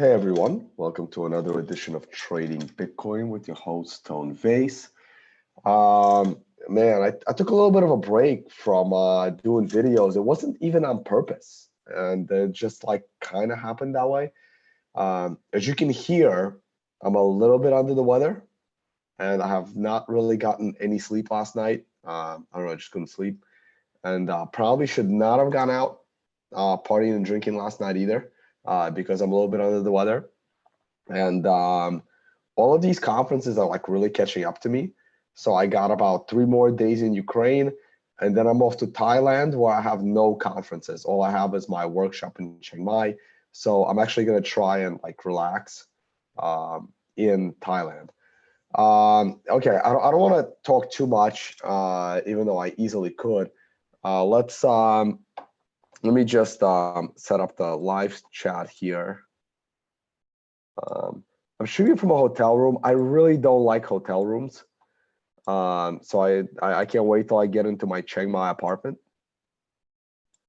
Hey everyone, welcome to another edition of Trading Bitcoin with your host Tone Vase. Man, I took a little bit of a break from doing videos. It wasn't even on purpose, and it just like kind of happened that way. As you can hear, I'm a little bit under the weather, and I have not really gotten any sleep last night. I don't know, I just couldn't sleep, and probably should not have gone out partying and drinking last night either, because I'm a little bit under the weather. And all of these conferences are like really catching up to me. So I got about 3 more days in Ukraine, and then I'm off to Thailand where I have no conferences. All I have is my workshop in Chiang Mai. So I'm actually gonna try and like relax in Thailand. Okay, I don't want to talk too much, even though I easily could. Let me just set up the live chat here. I'm shooting from a hotel room. I really don't like hotel rooms. So I can't wait till I get into my Chiang Mai apartment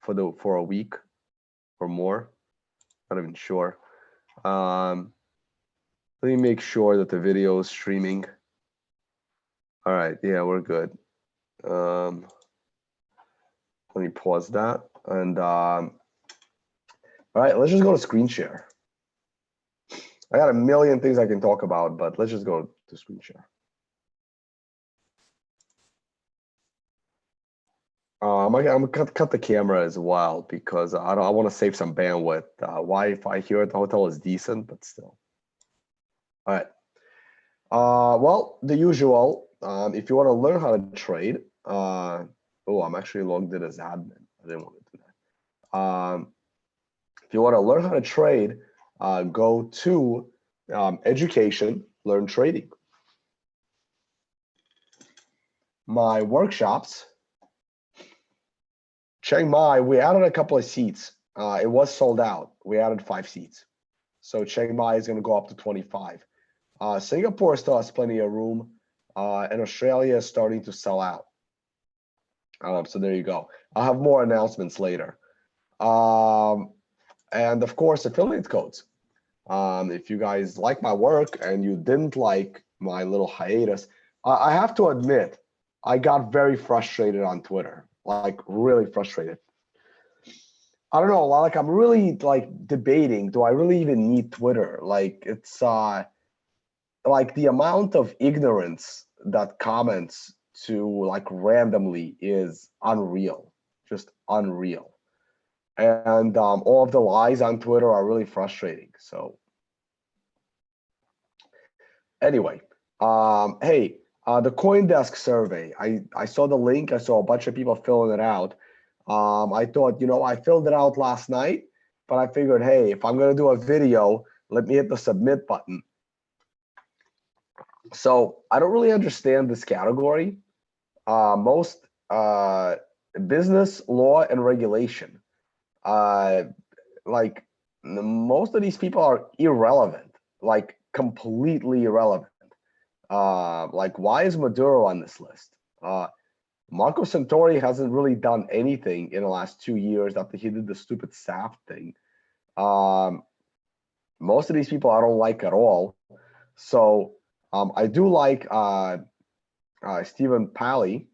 for a week or more. Not even sure. Let me make sure that the video is streaming. All right, yeah, we're good. Let me pause that. And all right, let's just go to screen share. I got a million things I can talk about, but let's just go to screen share. I'm gonna cut the camera as well because I want to save some bandwidth. Wi-Fi here at the hotel is decent, but still. All right. Well, the usual. If you want to learn how to trade, oh, I'm actually logged in as admin. I didn't want to do that. If you want to learn how to trade, go to education, learn trading. My workshops. Chiang Mai, we added a couple of seats. It was sold out. We added 5 seats. So Chiang Mai is going to go up to 25. Singapore still has plenty of room. And Australia is starting to sell out. So there you go. I'll have more announcements later. And of course, affiliate codes. If you guys like my work and you didn't like my little hiatus, I have to admit, I got very frustrated on Twitter. Like really frustrated. I don't know, like I'm really like debating, do I really even need Twitter? Like it's like the amount of ignorance that comments to like randomly is unreal, just unreal. And all of the lies on Twitter are really frustrating. So anyway, hey, the CoinDesk survey, I saw the link. I saw a bunch of people filling it out. I thought, I filled it out last night, but I figured, hey, if I'm going to do a video, let me hit the submit button. So I don't really understand this category. Most business, law, and regulation. Like most of these people are irrelevant, like completely irrelevant. Like why is Maduro on this list? Marco Santori hasn't really done anything in the last 2 years after he did the stupid SAF thing. Most of these people I don't like at all. So I do like Stephen Pally,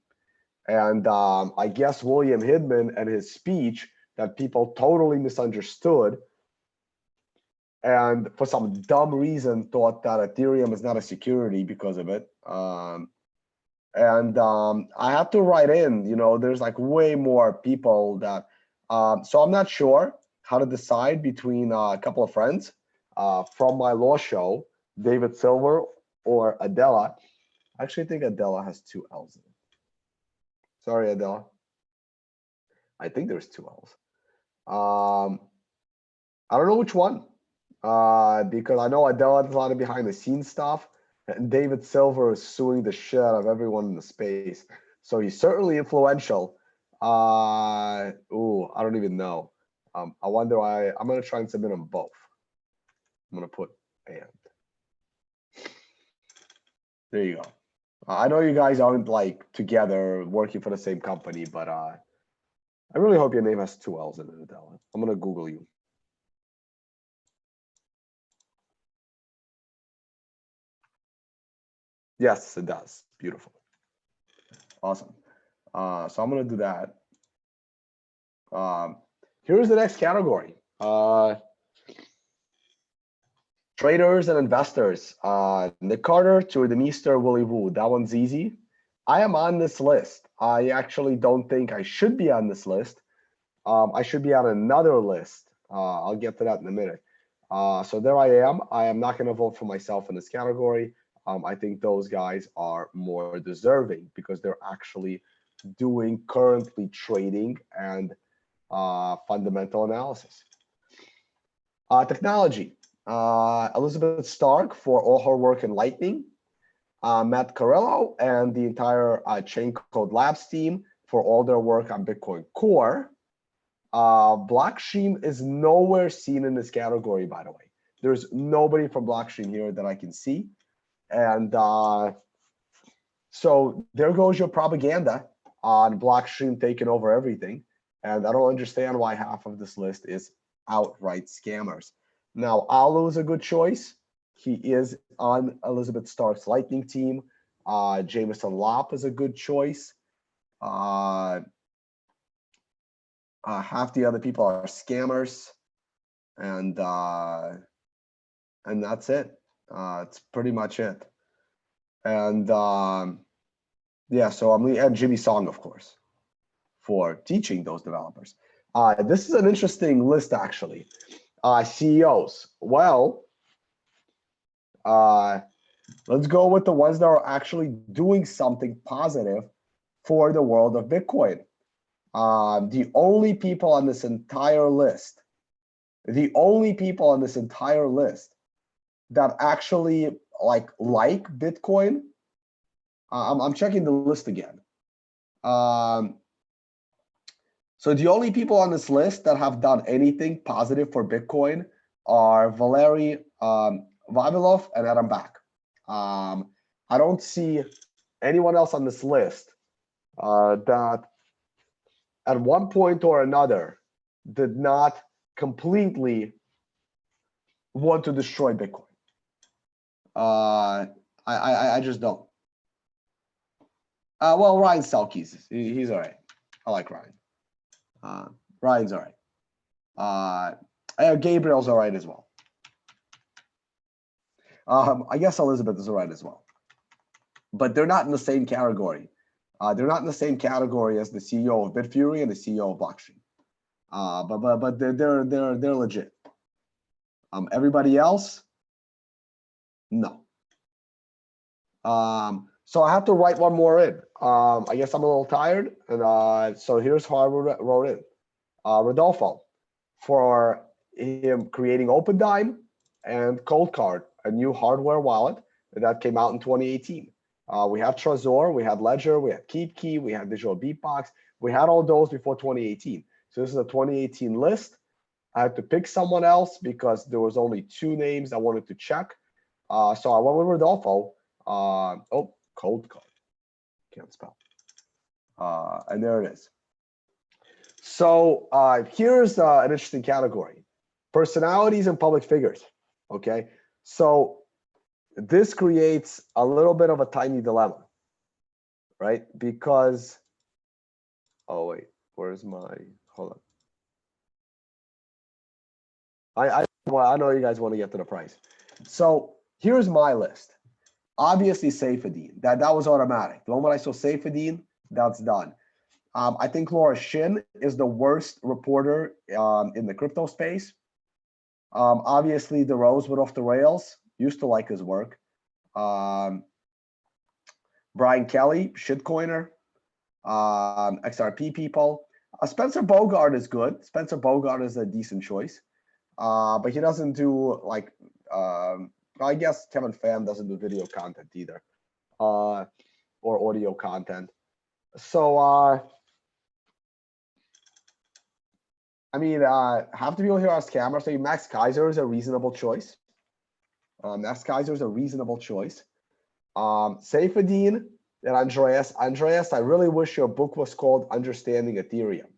and I guess William Hidman and his speech that people totally misunderstood, and for some dumb reason thought that Ethereum is not a security because of it. And I have to write in, there's like way more people that, so I'm not sure how to decide between a couple of friends from my law show, David Silver or Adela. I actually think Adela has 2 L's in it. Sorry, Adela. I think there's 2 L's. I don't know which one, because I know Adela does a lot of behind the scenes stuff. And David Silver is suing the shit out of everyone in the space. So he's certainly influential. I don't even know. I wonder I'm going to try and submit them both. I'm going to put and. There you go. I know you guys aren't like together working for the same company, but I really hope your name has 2 L's in it, Adela. I'm going to Google you. Yes, it does. Beautiful. Awesome. So I'm going to do that. Here's the next category. Traders and investors. Nick Carter, to the Meester, Willie Woo. That one's easy. I am on this list. I actually don't think I should be on this list. I should be on another list. I'll get to that in a minute. So there I am. I am not going to vote for myself in this category. I think those guys are more deserving because they're actually doing currently trading and fundamental analysis. Technology. Elizabeth Stark for all her work in Lightning. Matt Carello and the entire Chain Code Labs team for all their work on Bitcoin Core. Blockstream is nowhere seen in this category, by the way. There's nobody from Blockstream here that I can see. And so there goes your propaganda on Blockstream taking over everything. And I don't understand why half of this list is outright scammers. Now, Alu is a good choice. He is on Elizabeth Stark's Lightning team. Jameson Lopp is a good choice. Half the other people are scammers, and that's it. It's pretty much it. And yeah, so and Jimmy Song, of course, for teaching those developers. This is an interesting list, actually. CEOs. Well, let's go with the ones that are actually doing something positive for the world of Bitcoin. The only people on this entire list that actually like Bitcoin, I'm checking the list again. So the only people on this list that have done anything positive for Bitcoin are Valery Vavilov and Adam Back. I don't see anyone else on this list that at one point or another did not completely want to destroy Bitcoin. I just don't. Well, Ryan Selkes, he's all right. I like Ryan. Ryan's all right. Gabriel's all right as well. I guess Elizabeth is all right as well. But they're not in the same category. They're not in the same category as the CEO of Bitfury and the CEO of Blockstream. But they're legit. Everybody else, no. So I have to write one more in. I guess I'm a little tired, and so here's how I wrote in. Rodolfo, for him creating OpenDime and Coldcard, a new hardware wallet that came out in 2018. We have Trezor, we had Ledger, we had KeepKey, we had Digital Beatbox. We had all those before 2018. So this is a 2018 list. I had to pick someone else because there was only 2 names I wanted to check. So I went with Rodolfo. Oh, Coldcard. Can't spell. And there it is. So here's an interesting category. Personalities and public figures, okay? So this creates a little bit of a tiny dilemma, right? Because, oh wait, where's my, hold on. I know you guys want to get to the price. So here's my list. Obviously Saifedean, that was automatic. The moment I saw Saifedean, that's done. I think Laura Shin is the worst reporter in the crypto space. Obviously, the Rose went off the rails. Used to like his work. Brian Kelly, shitcoiner. XRP people. Spencer Bogart is good. Spencer Bogart is a decent choice. But he doesn't do like, I guess Kevin Pham doesn't do video content either, or audio content. So, I mean, half the people here are scammers. So Max Kaiser is a reasonable choice. Max Kaiser is a reasonable choice. Saifedean and Andreas. Andreas, I really wish your book was called Understanding Ethereum.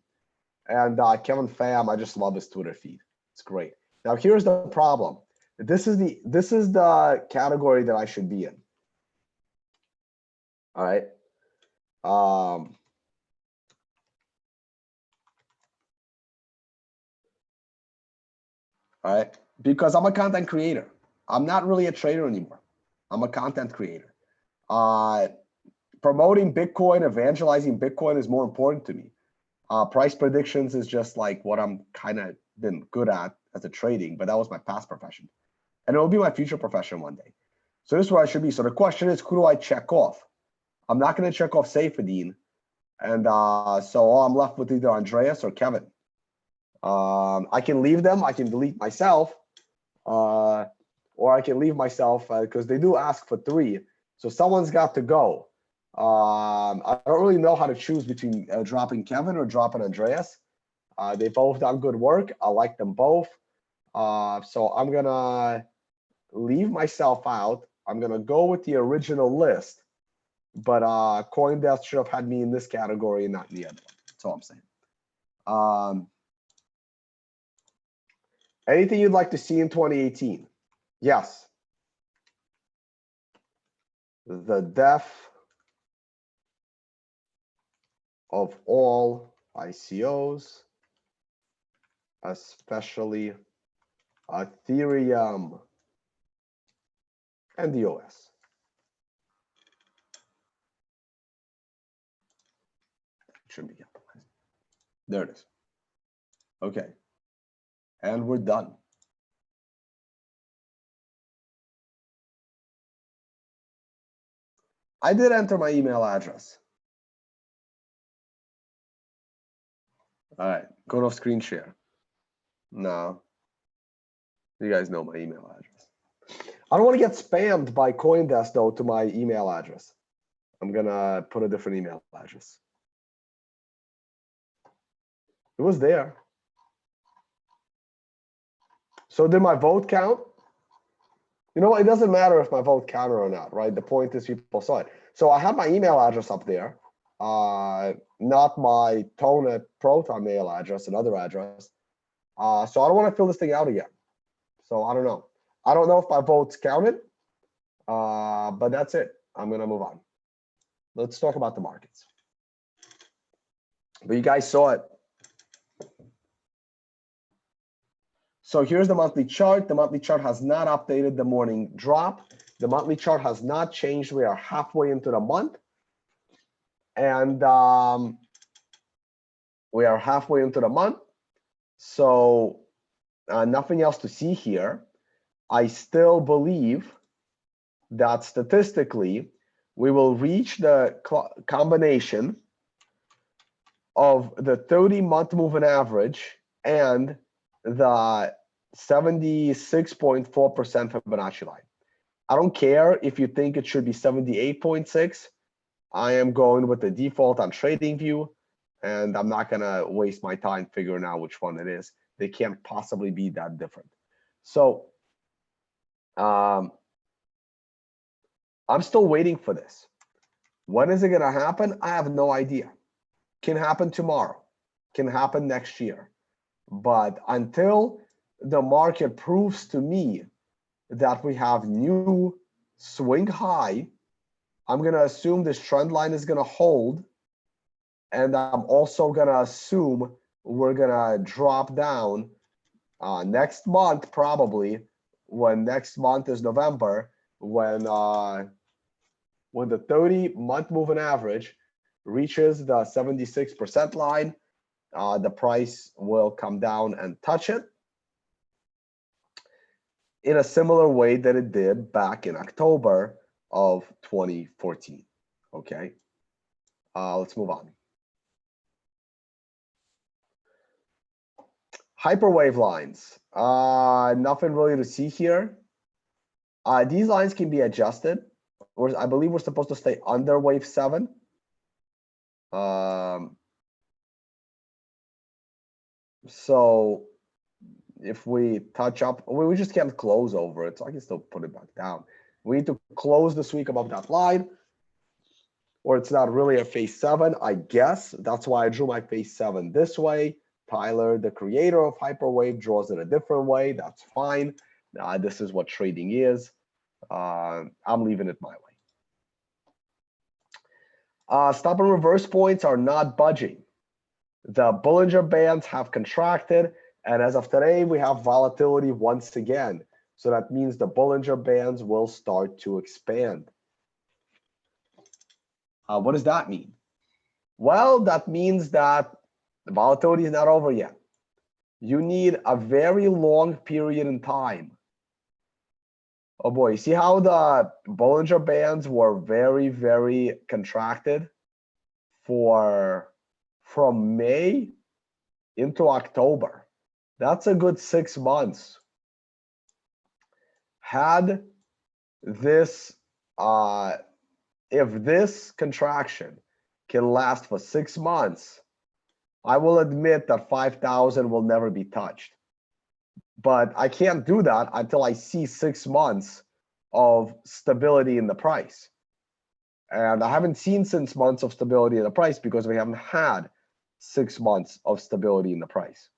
And Kevin Pham, I just love his Twitter feed. It's great. Now here's the problem. This is the category that I should be in. All right. All right. Because I'm a content creator. I'm not really a trader anymore. I'm a content creator. Promoting Bitcoin, evangelizing Bitcoin is more important to me. Price predictions is just like what I'm kind of been good at as a trading, but that was my past profession. And it will be my future profession one day. So this is where I should be. So the question is, who do I check off? I'm not going to check off Saifedean. And so all I'm left with either Andreas or Kevin. I can leave them. I can delete myself. Or I can leave myself because they do ask for 3. So someone's got to go. I don't really know how to choose between dropping Kevin or dropping Andreas. They both done good work. I like them both. So I'm going to leave myself out. I'm going to go with the original list. But CoinDesk should have had me in this category and not in the other one. That's all I'm saying. Anything you'd like to see in 2018? Yes. The death of all ICOs, especially Ethereum and the OS. Shouldn't be capitalized. There it is. Okay. And we're done. I did enter my email address. All right, go to screen share. No. You guys know my email address. I don't want to get spammed by CoinDesk though to my email address. I'm gonna put a different email address. It was there. So did my vote count? You know, it doesn't matter if my vote counted or not, right? The point is people saw it. So I have my email address up there, not my Tonet Proton mail address, another address. So I don't want to fill this thing out again. So I don't know. I don't know if my votes counted, but that's it. I'm going to move on. Let's talk about the markets. But you guys saw it. So here's the monthly chart. The monthly chart has not updated the morning drop. The monthly chart has not changed. We are halfway into the month. And we are halfway into the month. So nothing else to see here. I still believe that statistically, we will reach the combination of the 30-month moving average and the 76.4% Fibonacci line. I don't care if you think it should be 78.6. I am going with the default on TradingView, and I'm not going to waste my time figuring out which one it is. They can't possibly be that different. So I'm still waiting for this. When is it going to happen? I have no idea. Can happen tomorrow, can happen next year. But until the market proves to me that we have new swing high, I'm going to assume this trend line is going to hold. And I'm also going to assume we're going to drop down next month, probably when next month is November, when the 30-month moving average reaches the 76% line, the price will come down and touch it in a similar way that it did back in October of 2014. Okay, let's move on. Hyperwave lines, nothing really to see here. These lines can be adjusted. I believe we're supposed to stay under wave 7. So if we touch up, we just can't close over it, so I can still put it back down. We need to close this week above that line, or it's not really a phase 7, I guess. That's why I drew my phase 7 this way. Tyler, the creator of Hyperwave, draws it a different way. That's fine. This is what trading is. I'm leaving it my way. Stop and reverse points are not budging. The Bollinger Bands have contracted, and as of today, we have volatility once again. So that means the Bollinger Bands will start to expand. What does that mean? Well, that means that the volatility is not over yet. You need a very long period in time. Oh boy, see how the Bollinger Bands were very, very contracted from May into October. That's a good 6 months. Had this, if this contraction can last for 6 months, I will admit that 5,000 will never be touched. But I can't do that until I see 6 months of stability in the price. And I haven't seen 6 months of stability in the price because we haven't had 6 months of stability in the price.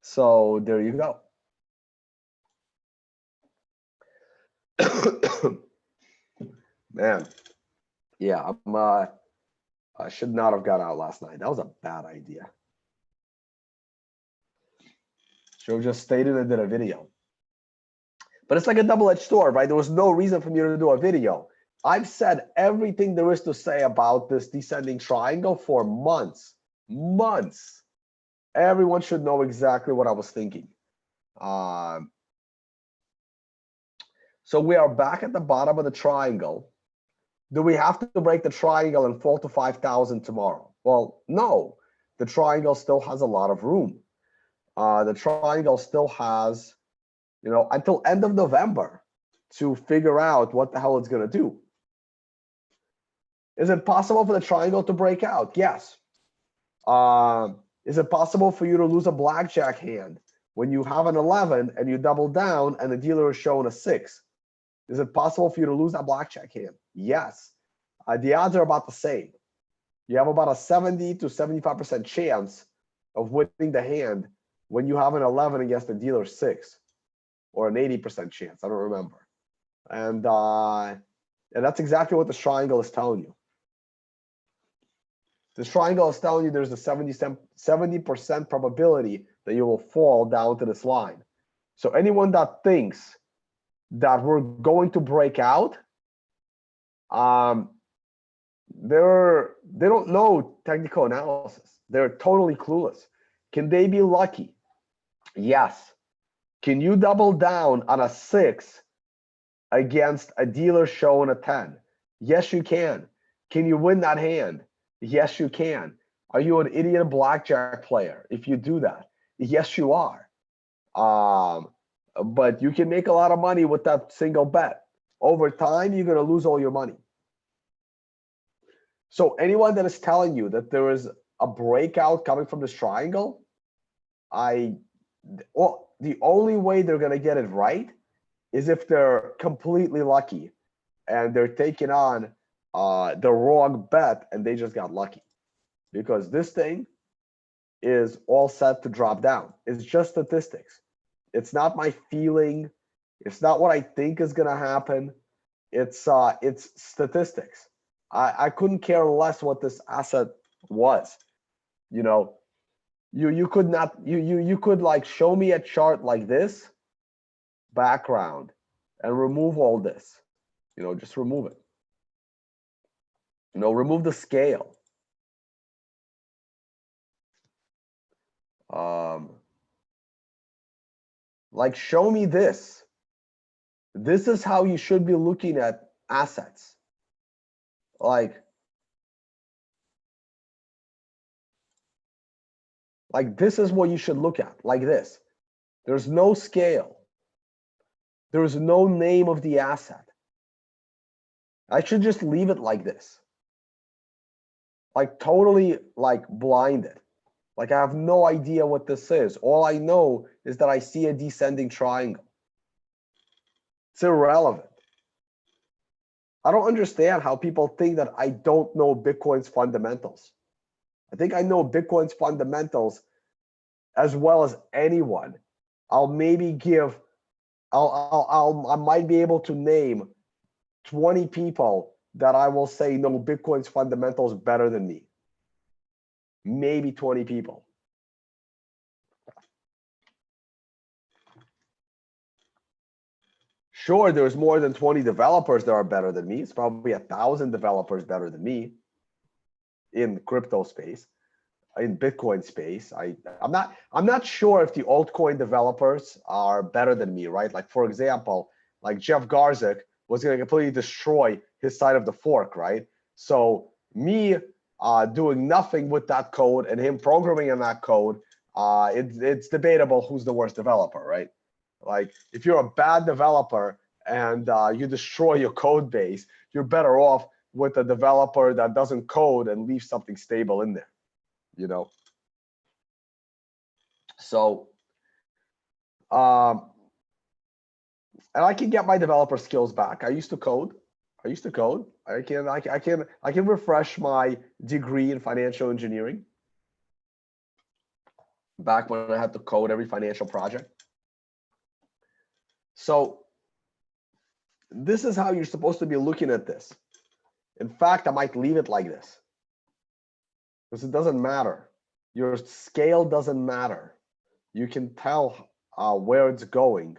So there you go. Man, yeah, I should not have got out last night. That was a bad idea. Should have just stayed in and did a video. But it's like a double-edged sword, right? There was no reason for me to do a video. I've said everything there is to say about this descending triangle for months. Months. Everyone should know exactly what I was thinking. So we are back at the bottom of the triangle. Do we have to break the triangle and fall to 5,000 tomorrow? Well, no. The triangle still has a lot of room. The triangle still has, you know, until end of November to figure out what the hell it's going to do. Is it possible for the triangle to break out? Yes. Is it possible for you to lose a blackjack hand when you have an 11 and you double down and the dealer is showing a 6? Is it possible for you to lose that blackjack hand? Yes. The odds are about the same. You have about a 70 to 75% chance of winning the hand when you have an 11 against the dealer's 6, or an 80% chance. I don't remember. And that's exactly what this triangle is telling you. This triangle is telling you there's a 70% probability that you will fall down to this line. So anyone that thinks that we're going to break out, they don't know technical analysis. They're totally clueless. Can they be lucky? Yes. Can you double down on a 6 against a dealer showing a 10? Yes, you can. Can you win that hand? Yes, you can. Are you an idiot blackjack player if you do that? Yes, you are. But you can make a lot of money with that single bet. Over time, you're going to lose all your money. So anyone that is telling you that there is a breakout coming from this triangle, the only way they're going to get it right is if they're completely lucky and they're taking on the wrong bet and they just got lucky, because this thing is all set to drop down. It's just statistics. It's not my feeling. It's not what I think is going to happen. It's statistics. I couldn't care less what this asset was. You know, you could not, you could like show me a chart like this background and remove all this, you know, just remove it. You know, remove the scale. Like, show me this. This is how you should be looking at assets. Like this is what you should look at, like this. There's no scale. There's no name of the asset. I should just leave it like this. Like totally like blinded. Like I have no idea what this is. All I know is that I see a descending triangle. It's irrelevant. I don't understand how people think that I don't know Bitcoin's fundamentals. I think I know Bitcoin's fundamentals as well as anyone. I'll maybe give, I might be able to name 20 people that I will say know Bitcoin's fundamentals better than me. Maybe 20 people. Sure, there's more than 20 developers that are better than me. It's probably 1,000 developers better than me in crypto space, in Bitcoin space. I'm not sure if the altcoin developers are better than me, right? Like, for example, like Jeff Garzik was going to completely destroy his side of the fork, right? So me doing nothing with that code and him programming in that code, it's debatable who's the worst developer, right? Like, if you're a bad developer and you destroy your code base, you're better off with a developer that doesn't code and leaves something stable in there, you know? So, and I can get my developer skills back. I used to code. I can refresh my degree in financial engineering back when I had to code every financial project. So this is how you're supposed to be looking at this. In fact, I might leave it like this because it doesn't matter. Your scale doesn't matter. You can tell where it's going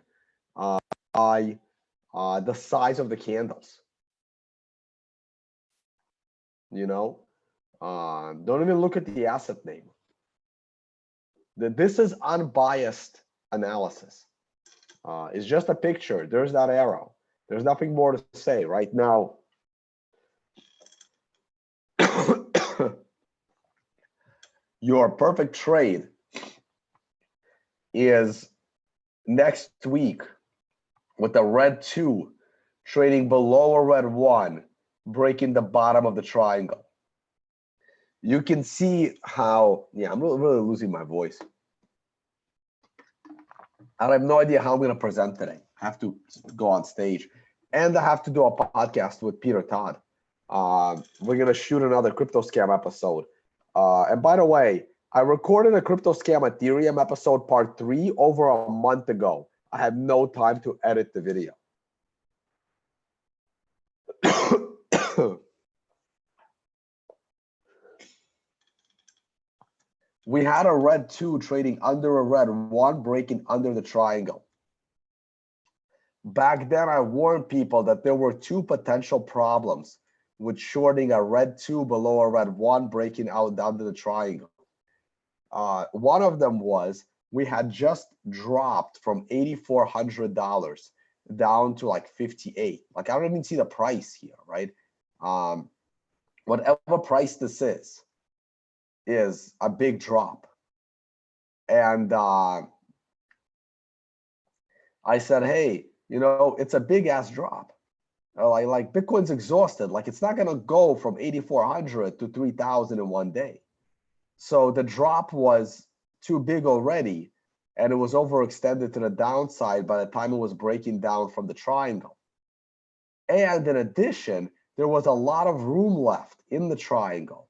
by the size of the candles. You know, don't even look at the asset name. This is unbiased analysis. It's just a picture. There's that arrow. There's nothing more to say right now. Your perfect trade is next week with the red 2 trading below a red 1, breaking the bottom of the triangle. You can see how, yeah, I'm really losing my voice. I have no idea how I'm going to present today. I have to go on stage and I have to do a podcast with Peter Todd. We're going to shoot another crypto scam episode. And by the way, I recorded a crypto scam Ethereum episode part 3 over a month ago. I had no time to edit the video. We had a red 2 trading under a red 1, breaking under the triangle. Back then, I warned people that there were 2 potential problems with shorting a red 2 below a red 1, breaking out under the triangle. One of them was we had just dropped from $8,400 down to like 58. Like, I don't even see the price here, right? Whatever price this is a big drop. And I said, hey, you know, it's a big ass drop. Like Bitcoin's exhausted. Like, it's not going to go from 8,400 to 3,000 in one day. So the drop was too big already, and it was overextended to the downside by the time it was breaking down from the triangle. And in addition, there was a lot of room left in the triangle.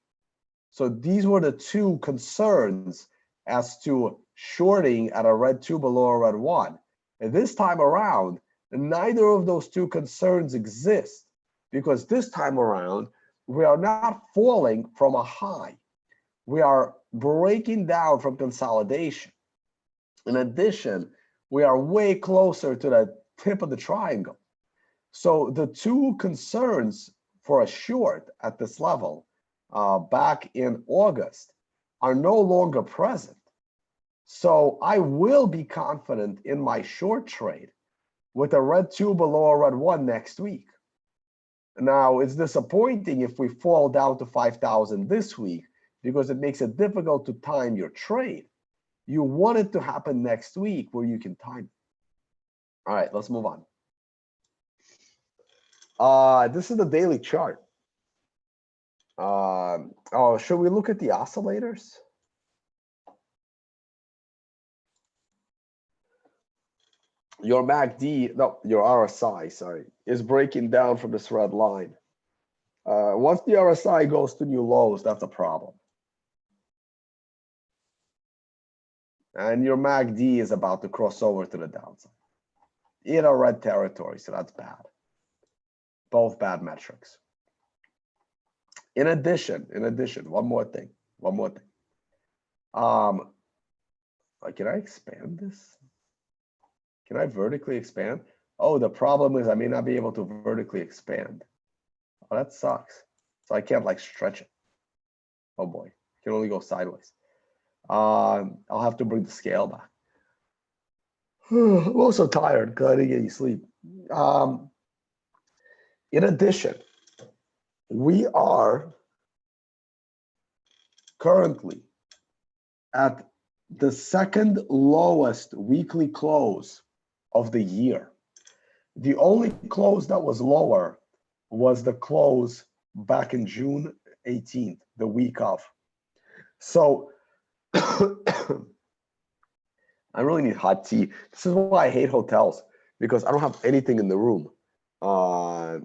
So these were the 2 concerns as to shorting at a red 2 below a red 1. And this time around, neither of those 2 concerns exist, because this time around, we are not falling from a high. We are breaking down from consolidation. In addition, we are way closer to the tip of the triangle. So the 2 concerns for a short at this level back in August are no longer present. So I will be confident in my short trade with a red 2 below a red 1 next week. Now, it's disappointing if we fall down to 5,000 this week, because it makes it difficult to time your trade. You want it to happen next week where you can time it. All right, let's move on. This is the daily chart. Oh, should we look at the oscillators? Your MACD, no, your RSI, sorry, is breaking down from this red line. Once the RSI goes to new lows, that's a problem. And your MACD is about to cross over to the downside in a red territory, so that's bad. Both bad metrics. In addition, one more thing. Can I expand this? Can I vertically expand? Oh, the problem is I may not be able to vertically expand. Oh, that sucks. So I can't like stretch it. Oh boy, I can only go sideways. I'll have to bring the scale back. I'm also tired because I didn't get any sleep. In addition, we are currently at the second lowest weekly close of the year. The only close that was lower was the close back in June 18th, the week of. So I really need hot tea. This is why I hate hotels, because I don't have anything in the room. I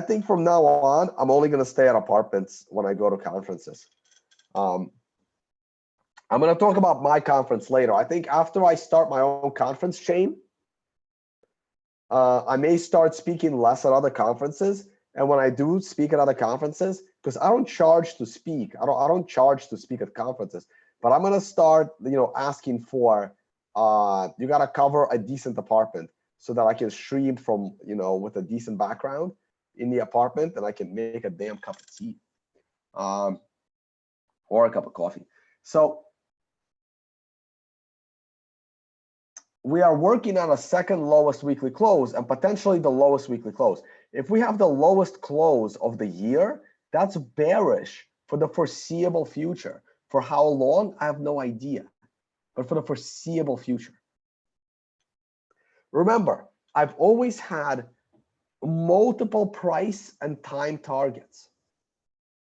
think from now on, I'm only gonna stay at apartments when I go to conferences. I'm gonna talk about my conference later. I think after I start my own conference chain, I may start speaking less at other conferences. And when I do speak at other conferences, because I don't charge to speak, I don't charge to speak at conferences, but I'm gonna start, asking for, you gotta cover a decent apartment so that I can stream from, with a decent background in the apartment, and I can make a damn cup of tea, or a cup of coffee. So we are working on a second lowest weekly close and potentially the lowest weekly close. If we have the lowest close of the year, that's bearish for the foreseeable future. For how long, I have no idea, but for the foreseeable future. Remember, I've always had multiple price and time targets.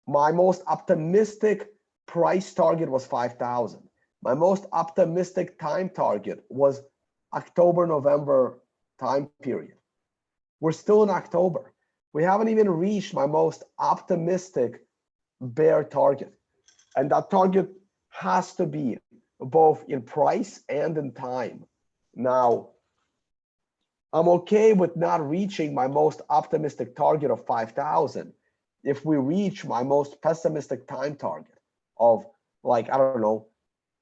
My most optimistic price target was 5,000. My most optimistic time target was October, November time period. We're still in October. We haven't even reached my most optimistic bear target. And that target has to be both in price and in time. Now, I'm okay with not reaching my most optimistic target of 5,000 if we reach my most pessimistic time target of, like, I don't know,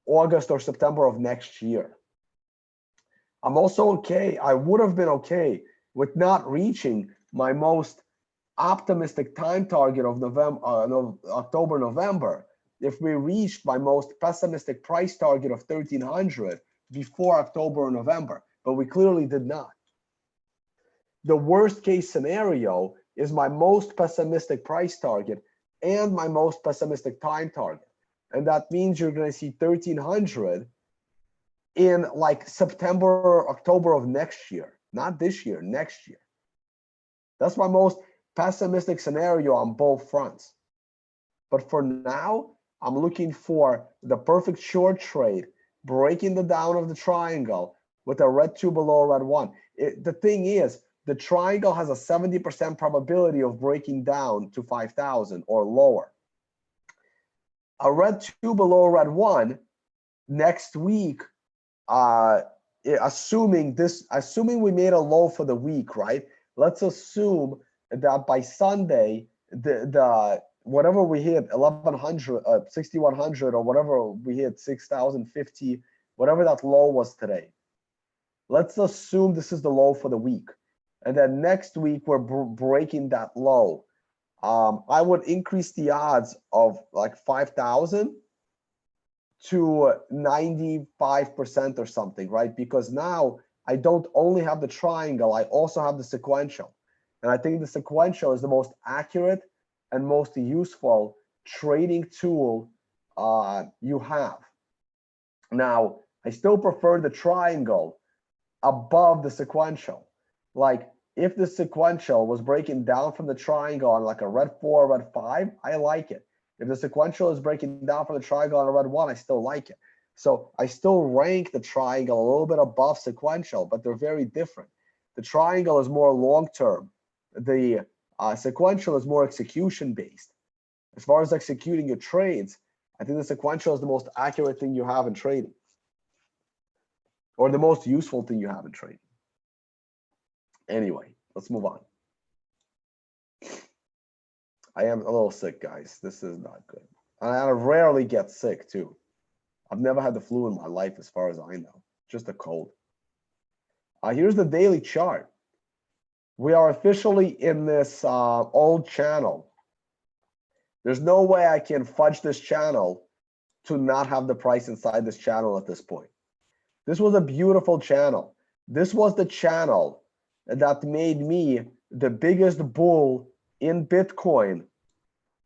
August or September of next year. I'm also okay. I would have been okay with not reaching my most optimistic time target of October, November, if we reached my most pessimistic price target of 1,300 before October or November, but we clearly did not. The worst case scenario is my most pessimistic price target and my most pessimistic time target. And that means you're going to see 1,300 in like September or October of next year, not this year, next year. That's my most pessimistic scenario on both fronts. But for now, I'm looking for the perfect short trade, breaking the down of the triangle with a red 2 below red 1. The thing is, the triangle has a 70% probability of breaking down to 5,000 or lower. A red 2 below red 1 next week, assuming we made a low for the week, right? Let's assume that by Sunday, the whatever we hit, 1,100, 6,100, or whatever we hit, 6,050, whatever that low was today. Let's assume this is the low for the week. And then next week, we're breaking that low. I would increase the odds of like 5,000 to 95% or something, right? Because now I don't only have the triangle, I also have the sequential. And I think the sequential is the most accurate and most useful trading tool you have. Now, I still prefer the triangle above the sequential. Like if the sequential was breaking down from the triangle on like a red 4, red 5, I like it. If the sequential is breaking down from the triangle on a red 1, I still like it. So I still rank the triangle a little bit above sequential, but they're very different. The triangle is more long-term. The sequential is more execution-based. As far as executing your trades, I think the sequential is the most accurate thing you have in trading, or the most useful thing you have in trading. Anyway, let's move on. I am a little sick, guys. This is not good. And I rarely get sick too. I've never had the flu in my life as far as I know. Just a cold. Here's the daily chart. We are officially in this old channel. There's no way I can fudge this channel to not have the price inside this channel at this point. This was a beautiful channel. This was the channel that made me the biggest bull in Bitcoin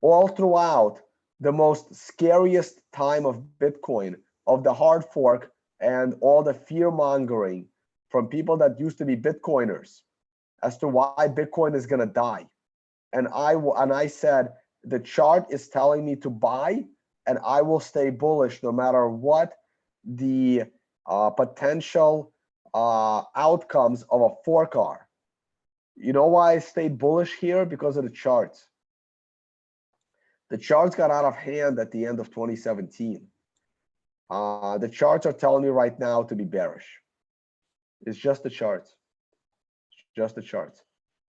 all throughout the most scariest time of Bitcoin, of the hard fork and all the fear mongering from people that used to be Bitcoiners as to why Bitcoin is going to die. And I said, the chart is telling me to buy, and I will stay bullish no matter what the potential outcomes of a fork are. You know why I stayed bullish here? Because of the charts. The charts got out of hand at the end of 2017. The charts are telling me right now to be bearish. It's just the charts. Just the charts.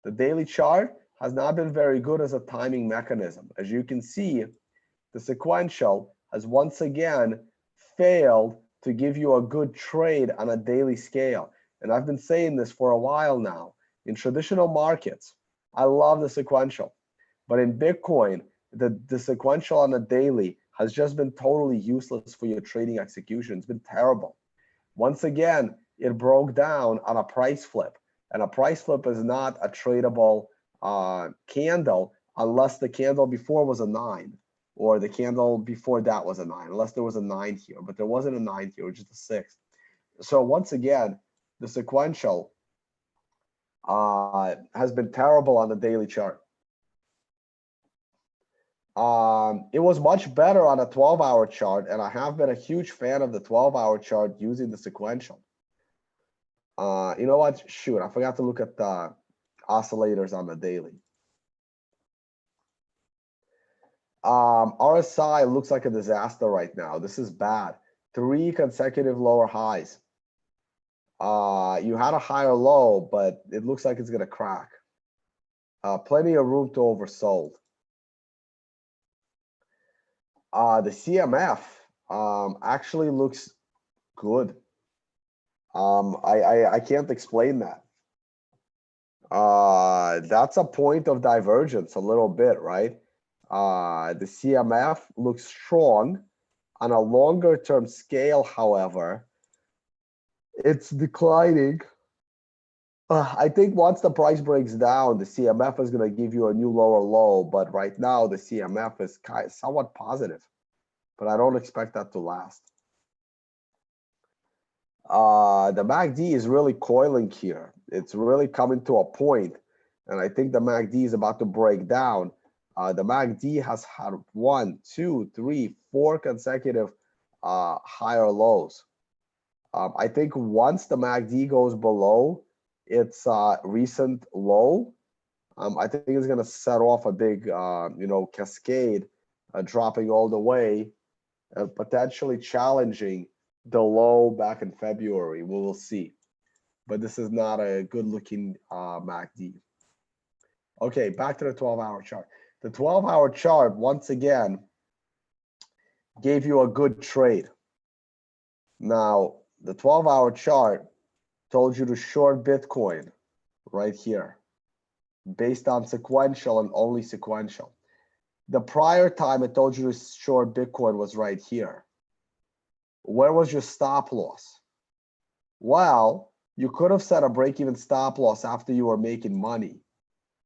The daily chart has not been very good as a timing mechanism. As you can see, the sequential has once again failed to give you a good trade on a daily scale. And I've been saying this for a while now. In traditional markets, I love the sequential. But in Bitcoin, the sequential on the daily has just been totally useless for your trading execution. It's been terrible. Once again, it broke down on a price flip. And a price flip is not a tradable candle unless the candle before was a 9, or the candle before that was a 9, unless there was a 9 here. But there wasn't a 9 here, just a 6. So once again, the sequential has been terrible on the daily chart. It was much better on a 12-hour chart, and I have been a huge fan of the 12-hour chart using the sequential. You know what? Shoot, I forgot to look at the oscillators on the daily. RSI looks like a disaster right now. This is bad. 3 consecutive lower highs. You had a higher low, but it looks like it's going to crack. Plenty of room to oversold. The CMF actually looks good. I can't explain that. That's a point of divergence a little bit, right? The CMF looks strong. On a longer term scale, however, it's declining. I think once the price breaks down, the CMF is going to give you a new lower low. But right now, the CMF is somewhat positive. But I don't expect that to last. The MACD is really coiling here. It's really coming to a point, and I think the MACD is about to break down. The MACD has had 1, 2, 3, 4 consecutive higher lows. I think once the MACD goes below its recent low, I think it's going to set off a big, cascade, dropping all the way, potentially challenging the low back in February. We will see. But this is not a good looking MACD. Okay, back to the 12-hour chart. The 12-hour chart, once again, gave you a good trade. Now, the 12-hour chart told you to short Bitcoin right here, based on sequential and only sequential. The prior time it told you to short Bitcoin was right here. Where was your stop loss? Well, you could have set a break-even stop loss after you were making money.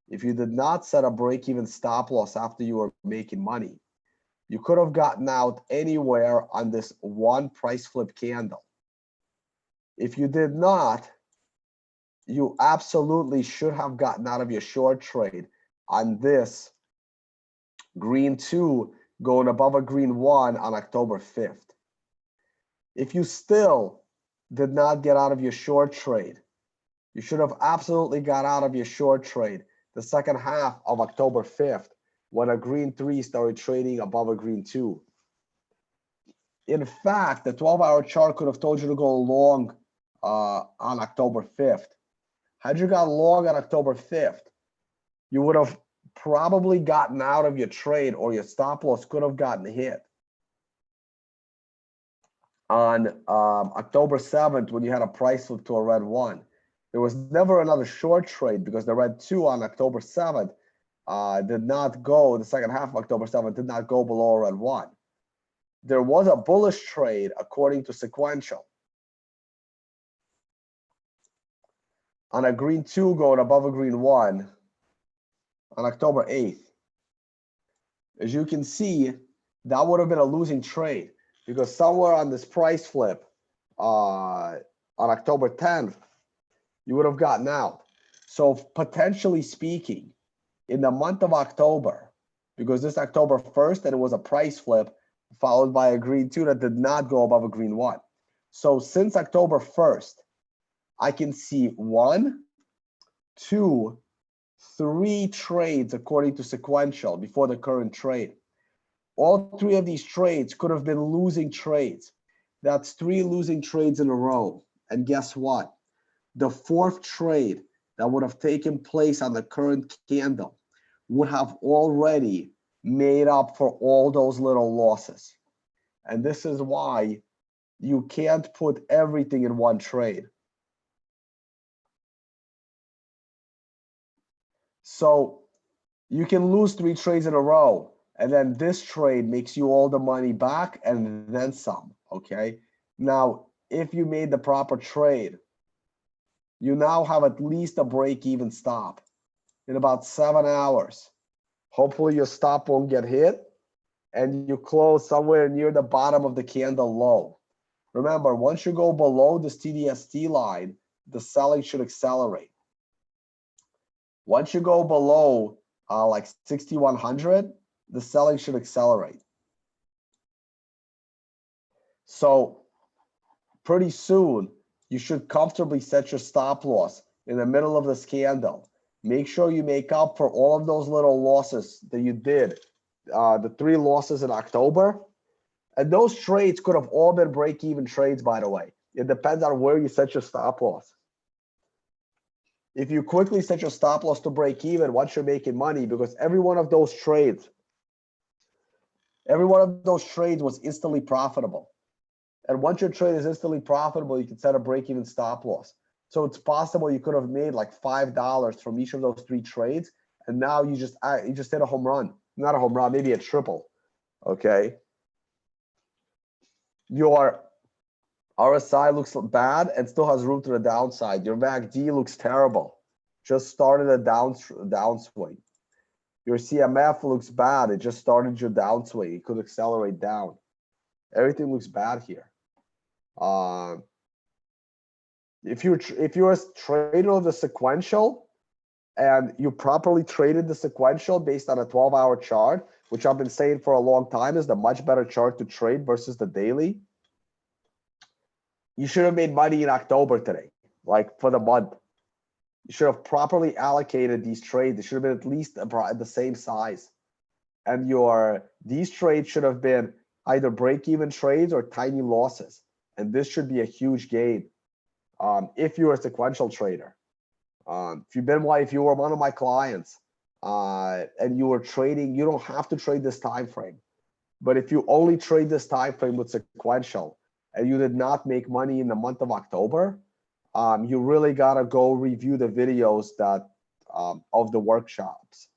If you did not set a break-even stop loss after you were making money, you could have gotten out anywhere on this one price flip candle. If you did not, you absolutely should have gotten out of your short trade on this green 2 going above a green 1 on October 5th. If you still did not get out of your short trade, you should have absolutely got out of your short trade the second half of October 5th, when a green 3 started trading above a green 2. In fact, the 12-hour chart could have told you to go long on October 5th. Had you got long on October 5th, you would have probably gotten out of your trade, or your stop loss could have gotten hit on October 7th when you had a price flip to a red 1. There was never another short trade because the red 2 on October 7th did not go, the second half of October 7th did not go below a red 1. There was a bullish trade according to sequential on a green 2 going above a green 1 on October 8th. As you can see, that would have been a losing trade because somewhere on this price flip on October 10th, you would have gotten out. So potentially speaking, in the month of October, because this October 1st, and it was a price flip followed by a green 2 that did not go above a green 1. So since October 1st, I can see 1, 2, 3 trades according to sequential before the current trade. All 3 of these trades could have been losing trades. That's 3 losing trades in a row. And guess what? The 4th trade that would have taken place on the current candle would have already made up for all those little losses. And this is why you can't put everything in one trade. So you can lose 3 trades in a row, and then this trade makes you all the money back and then some, okay? Now, if you made the proper trade, you now have at least a break-even stop in about 7 hours. Hopefully your stop won't get hit, and you close somewhere near the bottom of the candle low. Remember, once you go below this TDST line, the selling should accelerate. Once you go below like 6,100, the selling should accelerate. So pretty soon, you should comfortably set your stop loss in the middle of this candle. Make sure you make up for all of those little losses that you did, the 3 losses in October. And those trades could have all been break-even trades, by the way. It depends on where you set your stop loss. If you quickly set your stop loss to break even, once you're making money, because every one of those trades was instantly profitable. And once your trade is instantly profitable, you can set a break-even stop loss. So it's possible you could have made like $5 from each of those 3 trades, and now you just hit a home run. Not a home run, maybe a triple. Okay. Your RSI looks bad and still has room to the downside. Your MACD looks terrible. Just started a downswing. Your CMF looks bad. It just started your downswing. It could accelerate down. Everything looks bad here. If you're a trader of the sequential and you properly traded the sequential based on a 12-hour chart, which I've been saying for a long time is the much better chart to trade versus the daily, you should have made money in October today, like for the month. You should have properly allocated these trades. They should have been at least the same size. And these trades should have been either break-even trades or tiny losses. And this should be a huge gain if you're a sequential trader. If you were one of my clients and you were trading, you don't have to trade this time frame. But if you only trade this time frame with sequential and you did not make money in the month of October, you really gotta go review the videos of the workshops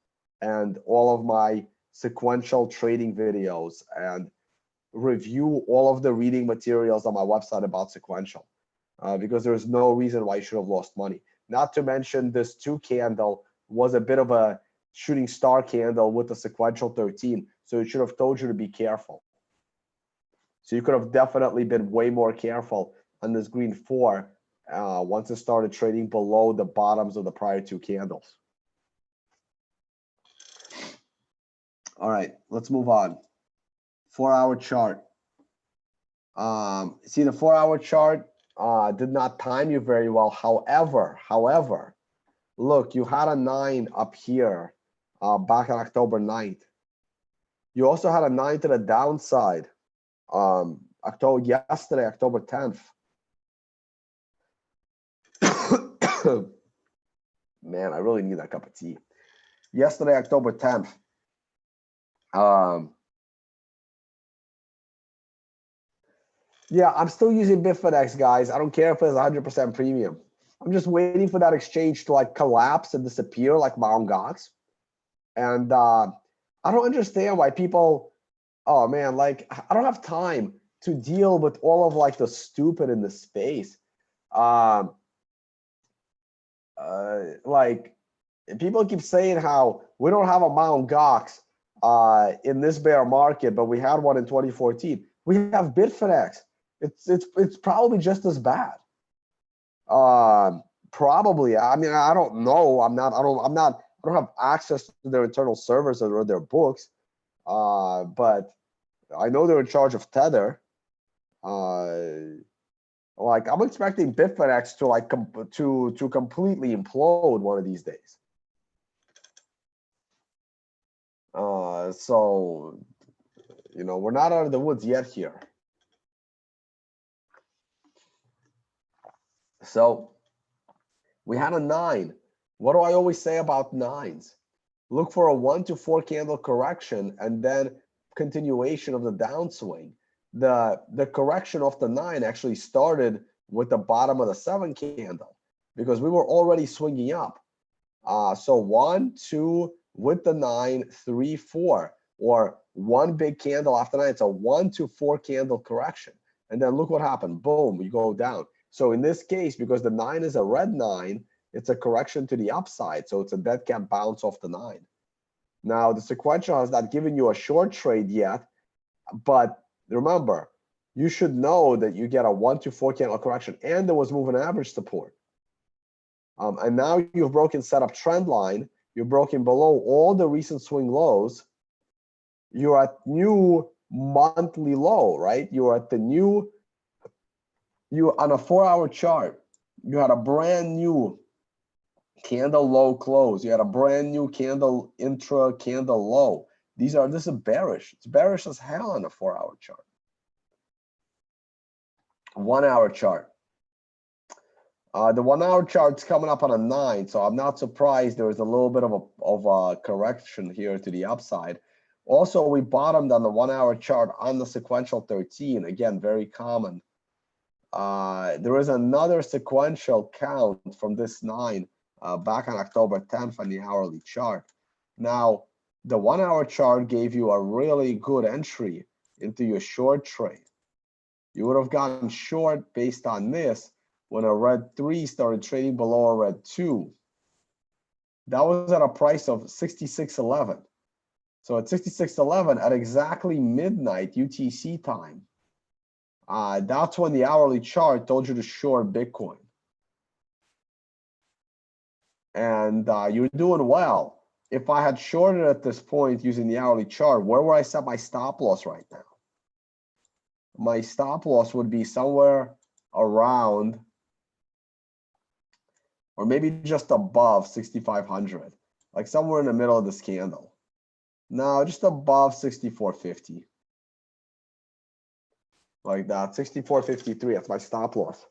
and all of my sequential trading videos, and review all of the reading materials on my website about sequential, because there's no reason why you should have lost money. Not to mention this 2 candle was a bit of a shooting star candle with a sequential 13. So it should have told you to be careful. So you could have definitely been way more careful on this green 4 once it started trading below the bottoms of the prior 2 candles. All right, let's move on. 4-hour chart. See, the 4-hour chart did not time you very well. However, look, you had a 9 up here back on October 9th. You also had a 9 to the downside yesterday, October 10th. Man, I really need that cup of tea. yesterday, October 10th. Yeah, I'm still using Bitfinex, guys. I don't care if it's 100% premium. I'm just waiting for that exchange to like collapse and disappear like Mt. Gox. And I don't understand why people, oh man, like I don't have time to deal with all of like the stupid in the space. Like people keep saying how we don't have a Mt. Gox in this bear market, but we had one in 2014. We have Bitfinex. It's probably just as bad. Probably. I mean, I don't know. I don't have access to their internal servers or their books. But I know they're in charge of Tether. Like I'm expecting Bitfinex to like to completely implode one of these days. So you know, we're not out of the woods yet here. So we had a 9. What do I always say about 9s? Look for a 1 to 4 candle correction and then continuation of the downswing. The correction of the 9 actually started with the bottom of the 7 candle because we were already swinging up. So 1, 2 with the 9, 3, 4, or one big candle after 9. It's a 1 to 4 candle correction. And then look what happened. Boom, you go down. So in this case, because the 9 is a red 9, it's a correction to the upside. So it's a dead cat bounce off the 9. Now, the sequential has not given you a short trade yet, but remember, you should know that you get a 1 to 4 candle correction, and there was moving average support. And now you've broken setup trend line. You're broken below all the recent swing lows. You're at new monthly low, right? You're at the new, you on a 4-hour chart, you had a brand new candle low close. You had a brand new candle intra candle low. This is bearish. It's bearish as hell on a 4-hour chart. 1-hour chart. The 1-hour chart's coming up on a 9, so I'm not surprised there was a little bit of a correction here to the upside. Also, we bottomed on the 1-hour chart on the sequential 13. Again, very common. There is another sequential count from this 9 back on October 10th on the hourly chart. Now, the 1-hour chart gave you a really good entry into your short trade. You would have gotten short based on this when a red 3 started trading below a red 2. That was at a price of 66.11. So at 66.11 at exactly midnight UTC time, that's when the hourly chart told you to short Bitcoin. And you're doing well. If I had shorted at this point using the hourly chart, where would I set my stop loss right now? My stop loss would be somewhere around, or maybe just above 6,500, like somewhere in the middle of this candle. No, just above 64.50. Like that, 64.53, that's my stop loss.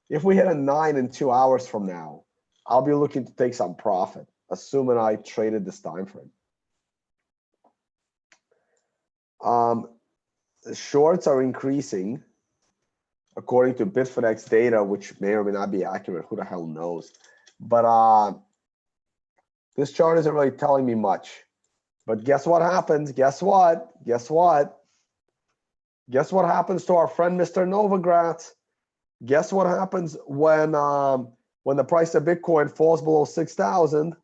If we hit a 9 in 2 hours from now, I'll be looking to take some profit, assuming I traded this time frame. The shorts are increasing according to Bitfinex data, which may or may not be accurate. Who the hell knows? But this chart isn't really telling me much. But guess what happens? Guess what? Guess what? Guess what happens to our friend Mr. Novogratz? Guess what happens when the price of Bitcoin falls below 6,000?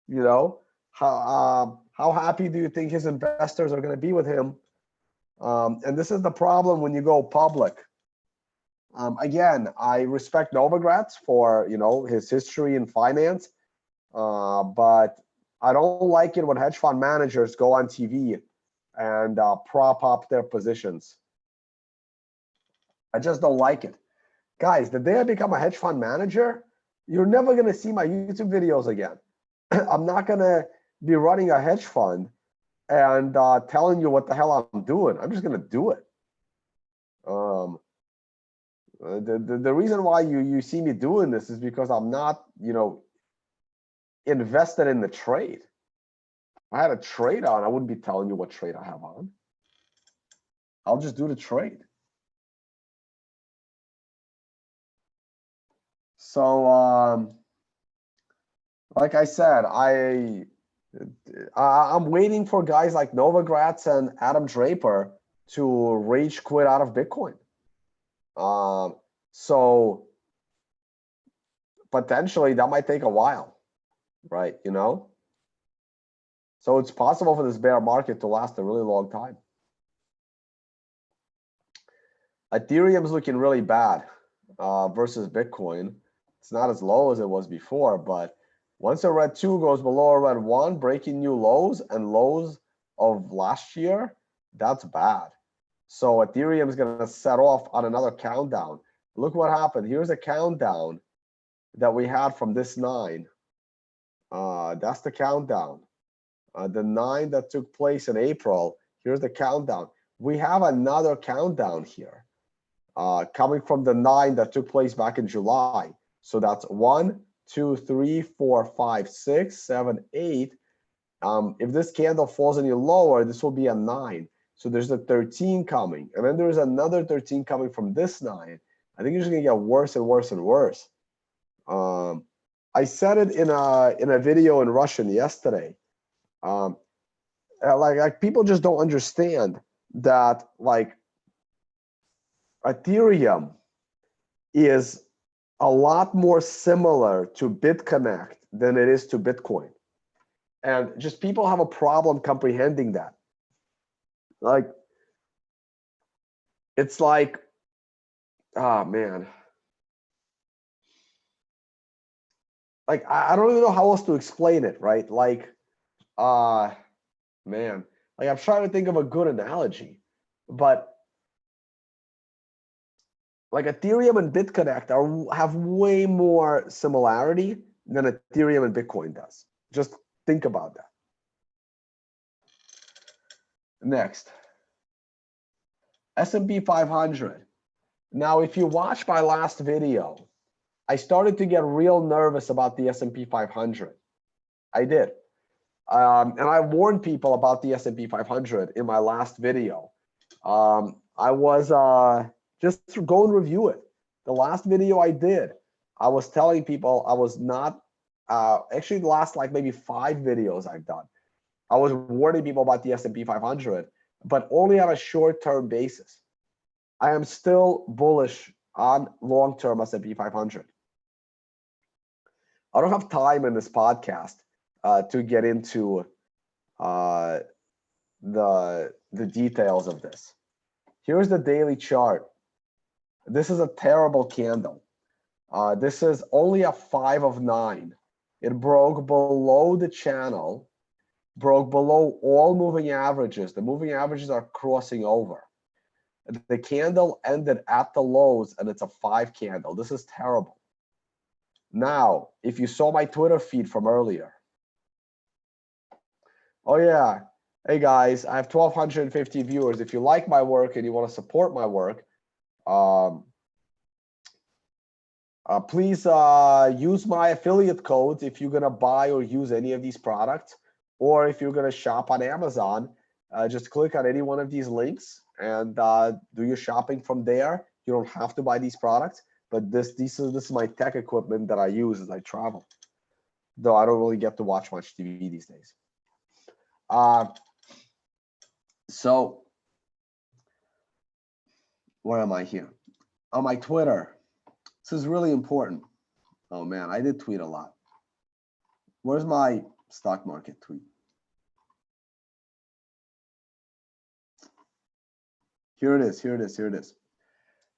You know, how happy do you think his investors are going to be with him? And this is the problem when you go public. Again, I respect Novogratz for his history in finance, but I don't like it when hedge fund managers go on TV and prop up their positions. I just don't like it. Guys, the day I become a hedge fund manager, you're never going to see my YouTube videos again. I'm not going to be running a hedge fund and telling you what the hell I'm doing. I'm just going to do it. The reason why you see me doing this is because I'm not, invested in the trade. If I had a trade on, I wouldn't be telling you what trade I have on. I'll just do the trade. So, like I said, I'm waiting for guys like Novogratz and Adam Draper to rage quit out of Bitcoin. So potentially that might take a while, right? You know? So it's possible for this bear market to last a really long time. Ethereum's looking really bad versus Bitcoin. It's not as low as it was before, but once a red 2 goes below a red 1, breaking new lows and lows of last year, that's bad. So Ethereum is going to set off on another countdown. Look what happened. Here's a countdown that we had from this 9. That's the countdown. The 9 that took place in April. Here's the countdown. We have another countdown here coming from the 9 that took place back in July. So that's 1, 2, 3, 4, 5, 6, 7, 8. If this candle falls any lower, this will be a 9. So there's a 13 coming, and then there's another 13 coming from this 9. I think it's just gonna get worse and worse and worse. I said it in a video in Russian yesterday. Like people just don't understand that like Ethereum is a lot more similar to BitConnect than it is to Bitcoin. And just people have a problem comprehending that. Like, it's like, ah, man. Like, I don't even know how else to explain it, right? Like, man, like I'm trying to think of a good analogy, but like Ethereum and BitConnect have way more similarity than Ethereum and Bitcoin does. Just think about that. Next, S&P 500. Now, if you watch my last video, I started to get real nervous about the S&P 500. I did. And I warned people about the S&P 500 in my last video. I was just go and review it. The last video I did, I was telling people I was not, actually the last like maybe 5 videos I've done, I was warning people about the S&P 500, but only on a short-term basis. I am still bullish on long-term S&P 500. I don't have time in this podcast to get into the details of this. Here's the daily chart. This is a terrible candle. This is only a 5 of 9. It broke below the channel, broke below all moving averages. The moving averages are crossing over. The candle ended at the lows, and it's a 5 candle. This is terrible. Now, if you saw my Twitter feed from earlier, oh yeah, hey guys, I have 1,250 viewers. If you like my work and you want to support my work, please use my affiliate code if you're gonna buy or use any of these products, or if you're gonna shop on Amazon, just click on any one of these links and do your shopping from there. You don't have to buy these products, but this is my tech equipment that I use as I travel, though I don't really get to watch much TV these days. So where am I here? On my Twitter. This is really important. Oh man, I did tweet a lot. Where's my stock market tweet? Here it is, here it is, here it is.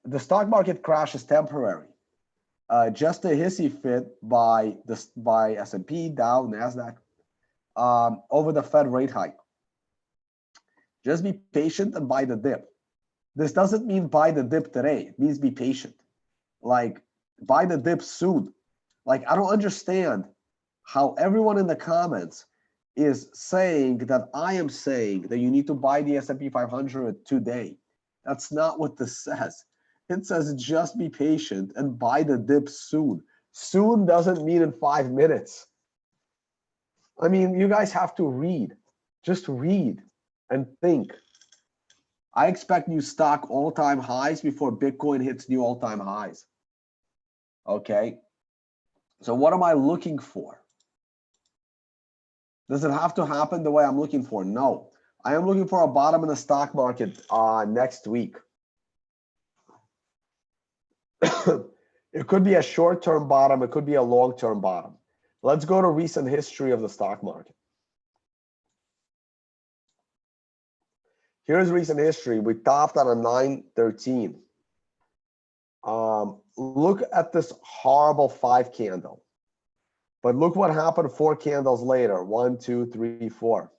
The stock market crash is temporary. Just a hissy fit by S&P, Dow, NASDAQ over the Fed rate hike. Just be patient and buy the dip. This doesn't mean buy the dip today. It means be patient. Like, buy the dip soon. Like, I don't understand how everyone in the comments is saying that I am saying that you need to buy the S&P 500 today. That's not what this says. It says just be patient and buy the dip soon. Soon doesn't mean in 5 minutes. I mean, you guys have to read. Just read and think. I expect new stock all-time highs before Bitcoin hits new all-time highs. Okay. So what am I looking for? Does it have to happen the way I'm looking for? No. I am looking for a bottom in the stock market next week. It could be a short-term bottom. It could be a long-term bottom. Let's go to recent history of the stock market. Here's recent history. We topped on a 913. Look at this horrible 5 candle. But look what happened 4 candles later. 1, 2, 3, 4.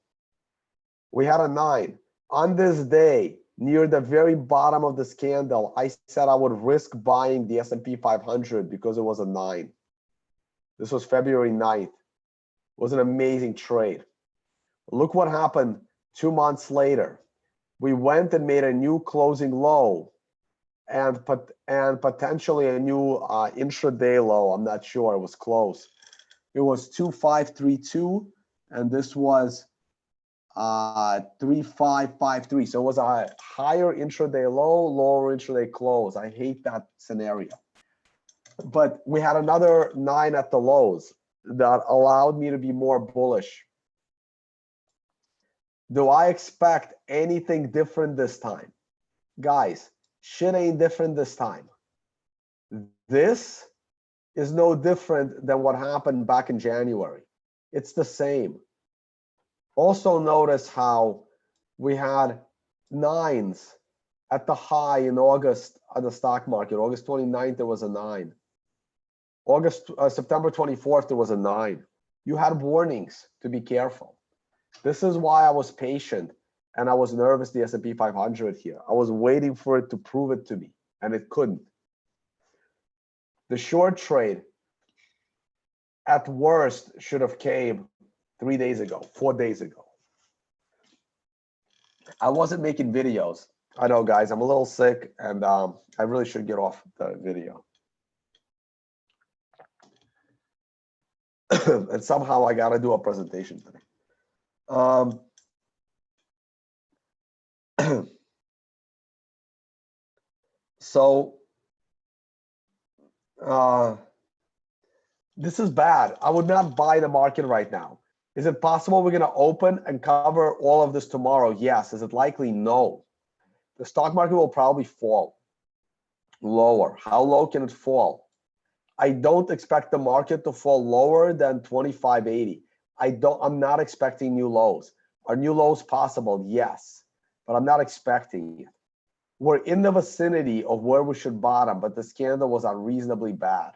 We had a 9. On this day, near the very bottom of this candle, I said I would risk buying the S&P 500 because it was a 9. This was February 9th. It was an amazing trade. Look what happened 2 months later. We went and made a new closing low and potentially a new intraday low. I'm not sure. It was close. It was 2532, and this was 3553. So it was a higher intraday low, lower intraday close. I hate that scenario. But we had another 9 at the lows that allowed me to be more bullish. Do I expect anything different this time? Guys, shit ain't different this time. This is no different than what happened back in January. It's the same. Also notice how we had 9s at the high in August on the stock market. August 29th, there was a 9. September 24th, there was a 9. You had warnings to be careful. This is why I was patient and I was nervous the S&P 500 here. I was waiting for it to prove it to me, and it couldn't. The short trade, at worst, should have came 3 days ago, 4 days ago. I wasn't making videos. I know, guys, I'm a little sick, and I really should get off the video. And somehow I got to do a presentation today. So this is bad. I would not buy the market right now. Is it possible we're going to open and cover all of this tomorrow? Yes. Is it likely? No. The stock market will probably fall lower. How low can it fall? I don't expect the market to fall lower than 2580. I'm not expecting new lows. Are new lows possible? Yes, but I'm not expecting it. We're in the vicinity of where we should bottom, but this candle was unreasonably bad.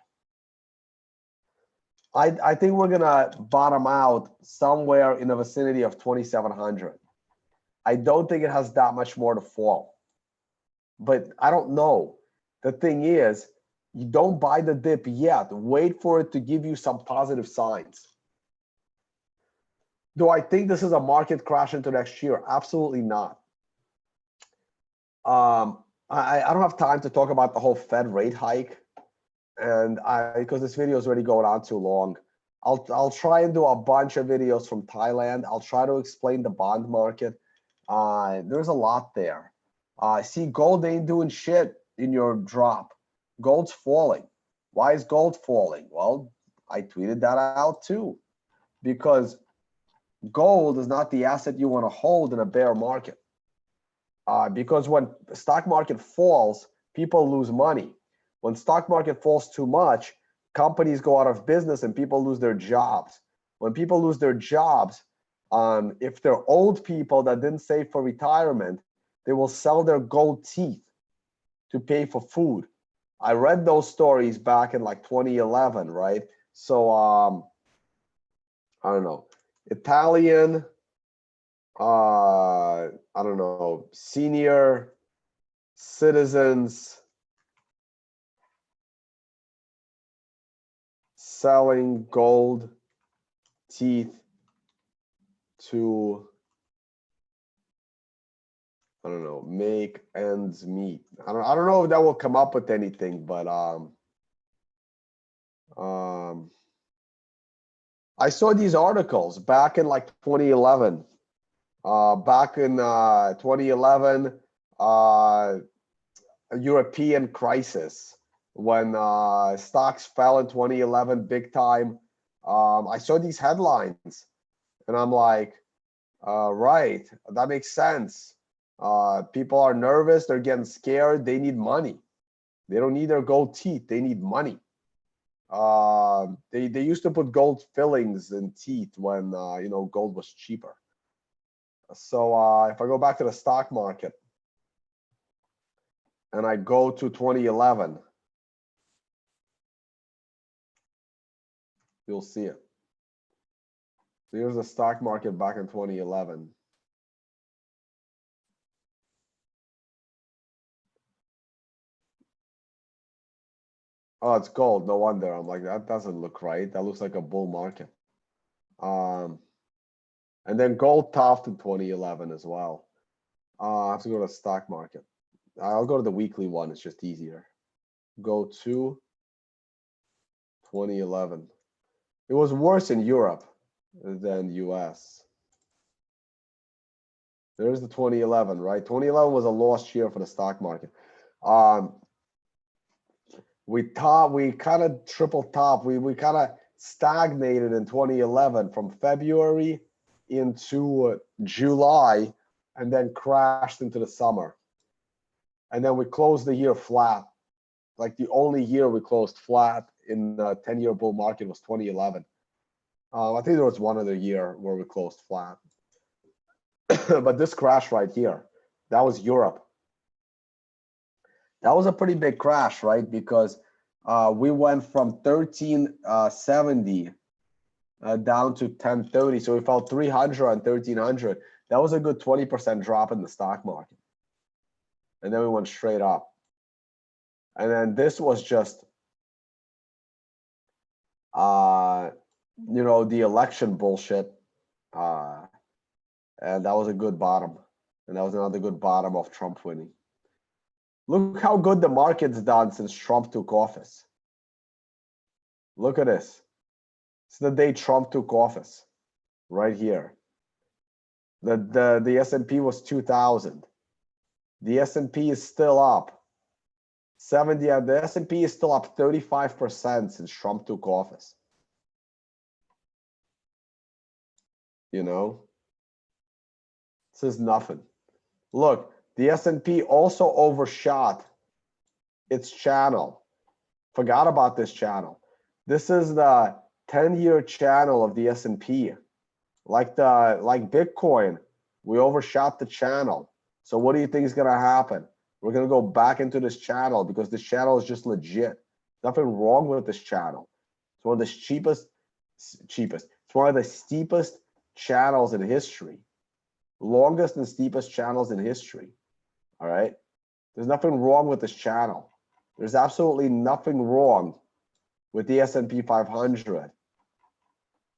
I think we're gonna bottom out somewhere in the vicinity of 2700. I don't think it has that much more to fall, but I don't know. The thing is, you don't buy the dip yet. Wait for it to give you some positive signs. Do I think this is a market crash into next year? Absolutely not. I don't have time to talk about the whole Fed rate hike, and because this video is already going on too long. I'll try and do a bunch of videos from Thailand. I'll try to explain the bond market. There's a lot there. See, gold ain't doing shit in your drop. Gold's falling. Why is gold falling? Well, I tweeted that out too, because gold is not the asset you want to hold in a bear market. Because when the stock market falls, people lose money. When stock market falls too much, companies go out of business and people lose their jobs. When people lose their jobs, if they're old people that didn't save for retirement, they will sell their gold teeth to pay for food. I read those stories back in like 2011, right? So I don't know. Italian, I don't know, senior citizens selling gold teeth to, I don't know, make ends meet. I don't know if that will come up with anything, but I saw these articles back in like 2011. Back in 2011, a European crisis when stocks fell in 2011 big time. I saw these headlines and I'm like, right, that makes sense. People are nervous, they're getting scared, they need money. They don't need their gold teeth, they need money. They used to put gold fillings in teeth when you know, gold was cheaper. So if I go back to the stock market and I go to 2011, you'll see it. So here's the stock market back in 2011. Oh, it's gold. No wonder. I'm like, that doesn't look right. That looks like a bull market. And then gold topped in 2011 as well. I have to go to the stock market. I'll go to the weekly one. It's just easier. Go to 2011. It was worse in Europe than US. There's the 2011, right? 2011 was a lost year for the stock market. We kind of triple top. We kind of stagnated in 2011 from February into July and then crashed into the summer. And then we closed the year flat. Like the only year we closed flat in the 10-year bull market was 2011. I think there was one other year where we closed flat. But this crash right here, that was Europe. That was a pretty big crash, right? Because we went from 1370 down to 1030. So we fell 300 on 1300. That was a good 20% drop in the stock market. And then we went straight up. And then this was just, you know, the election bullshit. And that was a good bottom. And that was another good bottom of Trump winning. Look how good the market's done since Trump took office. Look at this. It's the day Trump took office, right here. The S&P was 2,000. The S&P is still up 70. The S&P is still up 35% since Trump took office. You know, this is nothing. Look, the S&P also overshot its channel. Forgot about this channel. This is the 10-year channel of the S&P. Like Bitcoin, we overshot the channel. So what do you think is going to happen? We're going to go back into this channel because this channel is just legit. Nothing wrong with this channel. It's one of the cheapest. It's one of the steepest channels in history. Longest and steepest channels in history. All right. There's nothing wrong with this channel. There's absolutely nothing wrong with the S&P 500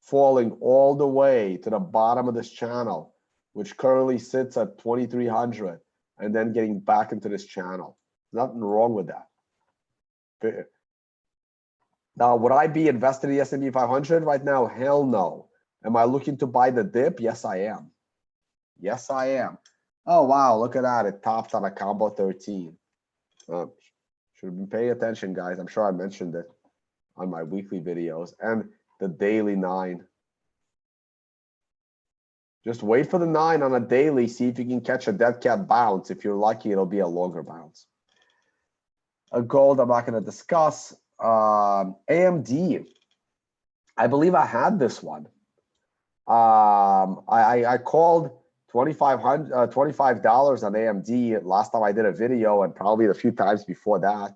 falling all the way to the bottom of this channel, which currently sits at 2,300, and then getting back into this channel. Nothing wrong with that. Now, would I be invested in the S&P 500 right now? Hell no. Am I looking to buy the dip? Yes, I am. Yes, I am. Oh, wow, look at that. It topped on a combo 13. Should have been paying attention, guys. I'm sure I mentioned it on my weekly videos. And the daily 9. Just wait for the 9 on a daily. See if you can catch a dead cat bounce. If you're lucky, it'll be a longer bounce. A gold I'm not going to discuss. AMD. I believe I had this one. I called $25 on AMD last time I did a video, and probably a few times before that.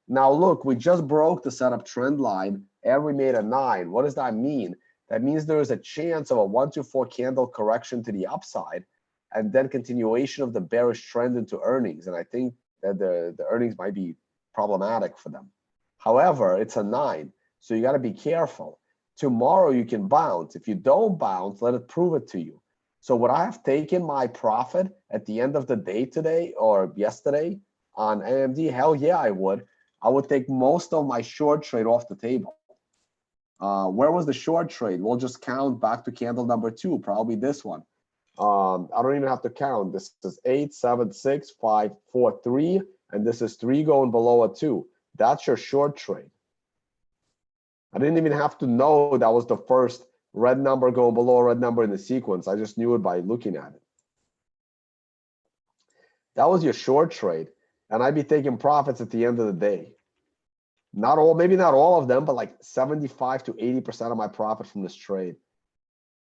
Now look, we just broke the setup trend line and we made a 9. What does that mean? That means there is a chance of a 1 to 4 candle correction to the upside, and then continuation of the bearish trend into earnings. And I think that the earnings might be problematic for them. However, it's a 9, so you got to be careful. Tomorrow you can bounce. If you don't bounce, let it prove it to you. So would I have taken my profit at the end of the day today or yesterday on AMD? Hell yeah, I would. I would take most of my short trade off the table. Where was the short trade? We'll just count back to candle number 2, probably this one. I don't even have to count. This is 8, 7, 6, 5, 4, 3, and this is 3 going below a 2. That's your short trade. I didn't even have to know that was the first red number going below a red number in the sequence. I just knew it by looking at it. That was your short trade, and I'd be taking profits at the end of the day. Not all, maybe not all of them, but like 75 to 80% of my profit from this trade.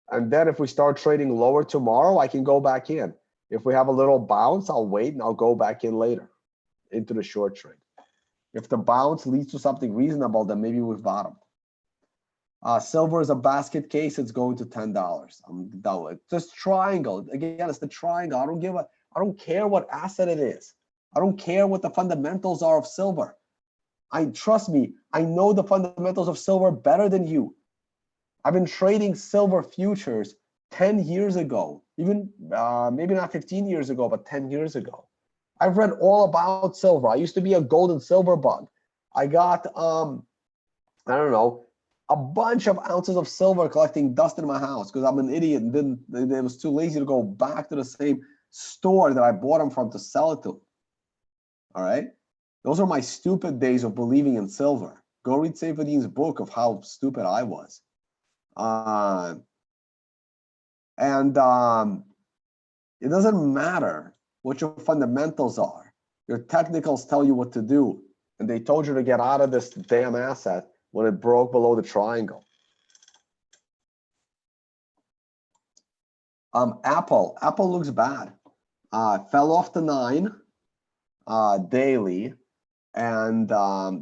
And then if we start trading lower tomorrow, I can go back in. If we have a little bounce, I'll wait and I'll go back in later into the short trade. If the bounce leads to something reasonable, then maybe we've bottomed. Silver is a basket case. It's going to $10. I'm done with it. This triangle, again, it's the triangle. I don't care what asset it is. I don't care what the fundamentals are of silver. Trust me, I know the fundamentals of silver better than you. I've been trading silver futures 10 years ago, even maybe not 15 years ago, but 10 years ago. I've read all about silver. I used to be a gold and silver bug. I got, I don't know, a bunch of ounces of silver collecting dust in my house because I'm an idiot and it was too lazy to go back to the same store that I bought them from to sell it to. All right. Those are my stupid days of believing in silver. Go read Seyfedine's book of how stupid I was. It doesn't matter what your fundamentals are. Your technicals tell you what to do. And they told you to get out of this damn asset when it broke below the triangle. Apple looks bad. Fell off to 9 daily. And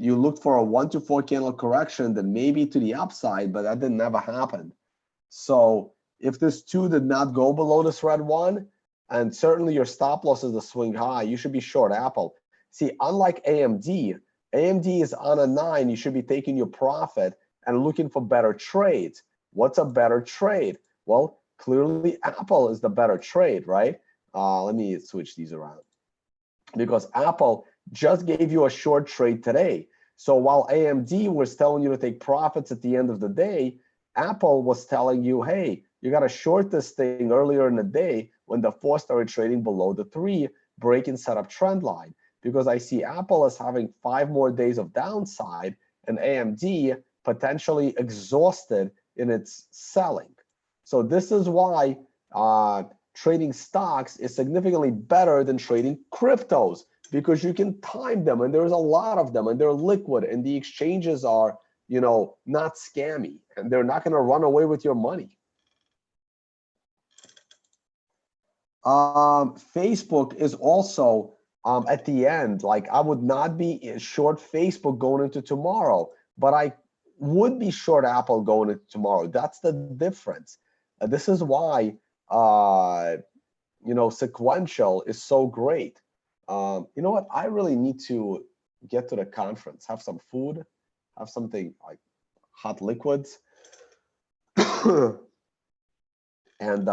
you looked for a 1 to 4 candle correction, then maybe to the upside, but that didn't ever happen. So if this 2 did not go below this red 1, and certainly your stop loss is the swing high, you should be short Apple. See, unlike AMD is on a 9. You should be taking your profit and looking for better trades. What's a better trade? Well, clearly Apple is the better trade, right? Let me switch these around. Because Apple just gave you a short trade today. So while AMD was telling you to take profits at the end of the day, Apple was telling you, hey, you got to short this thing earlier in the day when the 4 started trading below the 3, break and set up trend line. Because I see Apple as having 5 more days of downside and AMD potentially exhausted in its selling. So this is why trading stocks is significantly better than trading cryptos, because you can time them and there's a lot of them and they're liquid and the exchanges are, you know, not scammy and they're not going to run away with your money. Facebook is also at the end, like I would not be short Facebook going into tomorrow, but I would be short Apple going into tomorrow. That's the difference. This is why, you know, sequential is so great. You know what? I really need to get to the conference, have some food, have something like hot liquids, and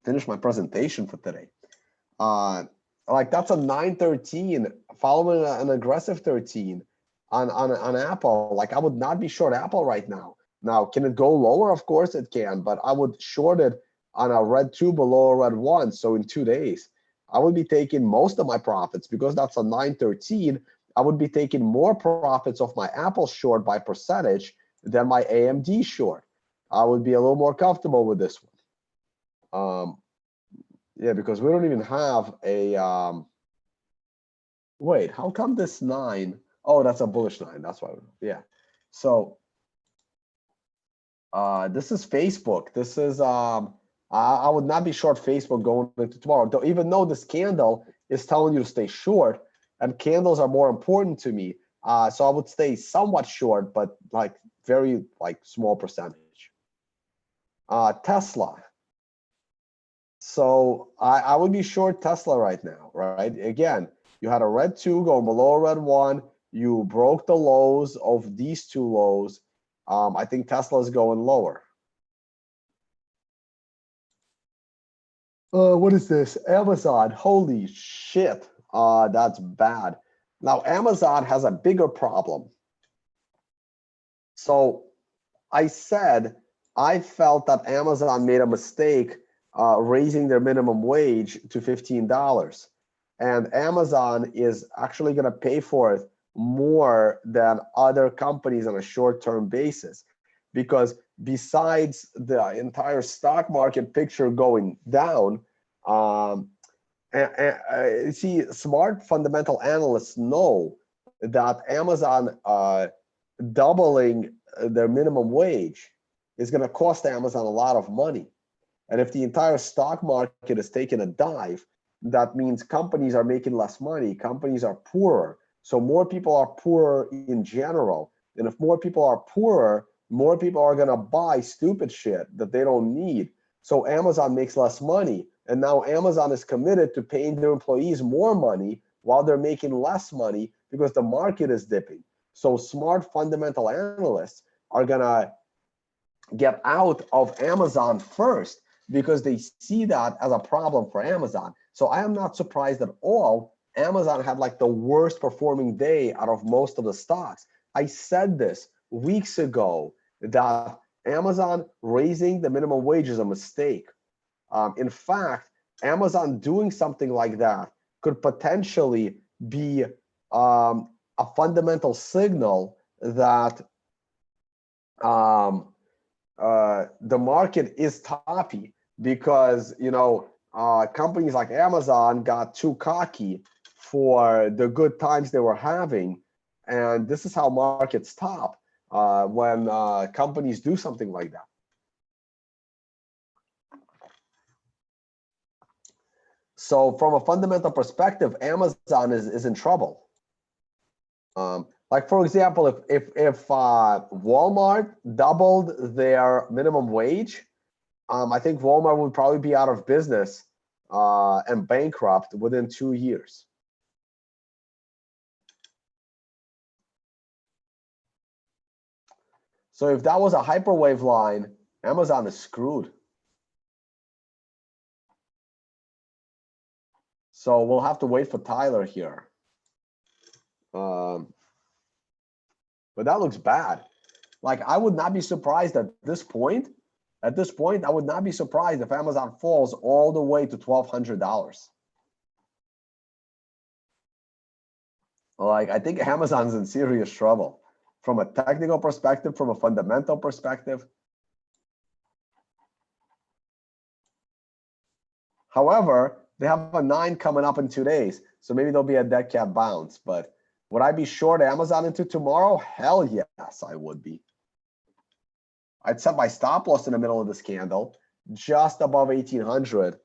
finish my presentation for today. Like that's a 913 following an aggressive 13 on Apple. Like I would not be short Apple right now. Now, can it go lower? Of course it can, but I would short it on a red 2 below a red 1. So in 2 days, I would be taking most of my profits because that's a 913. I would be taking more profits off my Apple short by percentage than my AMD short. I would be a little more comfortable with this one. Yeah, because we don't even have a, wait, how come this 9? Oh, that's a bullish 9. That's why, yeah. So this is Facebook. This is, I would not be short Facebook going into tomorrow, though, even though this candle is telling you to stay short, and candles are more important to me. So I would stay somewhat short, but like very like small percentage. Tesla. So I would be short Tesla right now, right? Again, you had a red 2 going below a red 1. You broke the lows of these 2 lows. I think Tesla is going lower. What is this? Amazon. Holy shit. That's bad. Now, Amazon has a bigger problem. So I said I felt that Amazon made a mistake raising their minimum wage to $15. And Amazon is actually going to pay for it more than other companies on a short-term basis. Because besides the entire stock market picture going down, see, smart fundamental analysts know that Amazon doubling their minimum wage is going to cost Amazon a lot of money. And if the entire stock market is taking a dive, that means companies are making less money, companies are poorer. So more people are poorer in general. And if more people are poorer, more people are going to buy stupid shit that they don't need. So Amazon makes less money. And now Amazon is committed to paying their employees more money while they're making less money because the market is dipping. So smart fundamental analysts are going to get out of Amazon first because they see that as a problem for Amazon. So I am not surprised at all. Amazon had like the worst performing day out of most of the stocks. I said this weeks ago that Amazon raising the minimum wage is a mistake. In fact, Amazon doing something like that could potentially be a fundamental signal that the market is toppy because, you know, companies like Amazon got too cocky for the good times they were having. And this is how markets top when companies do something like that. So from a fundamental perspective, Amazon is in trouble. Like for example, if Walmart doubled their minimum wage, I think Walmart would probably be out of business and bankrupt within 2 years. So if that was a hyperwave line, Amazon is screwed. So we'll have to wait for Tyler here. But that looks bad. Like I would not be surprised at this point. At this point, I would not be surprised if Amazon falls all the way to $1,200. Like I think Amazon's in serious trouble from a technical perspective, from a fundamental perspective. However, they have a 9 coming up in 2 days, so maybe there'll be a dead cat bounce. But would I be short Amazon into tomorrow? Hell yes, I would be. I'd set my stop loss in the middle of this candle, just above 1,800,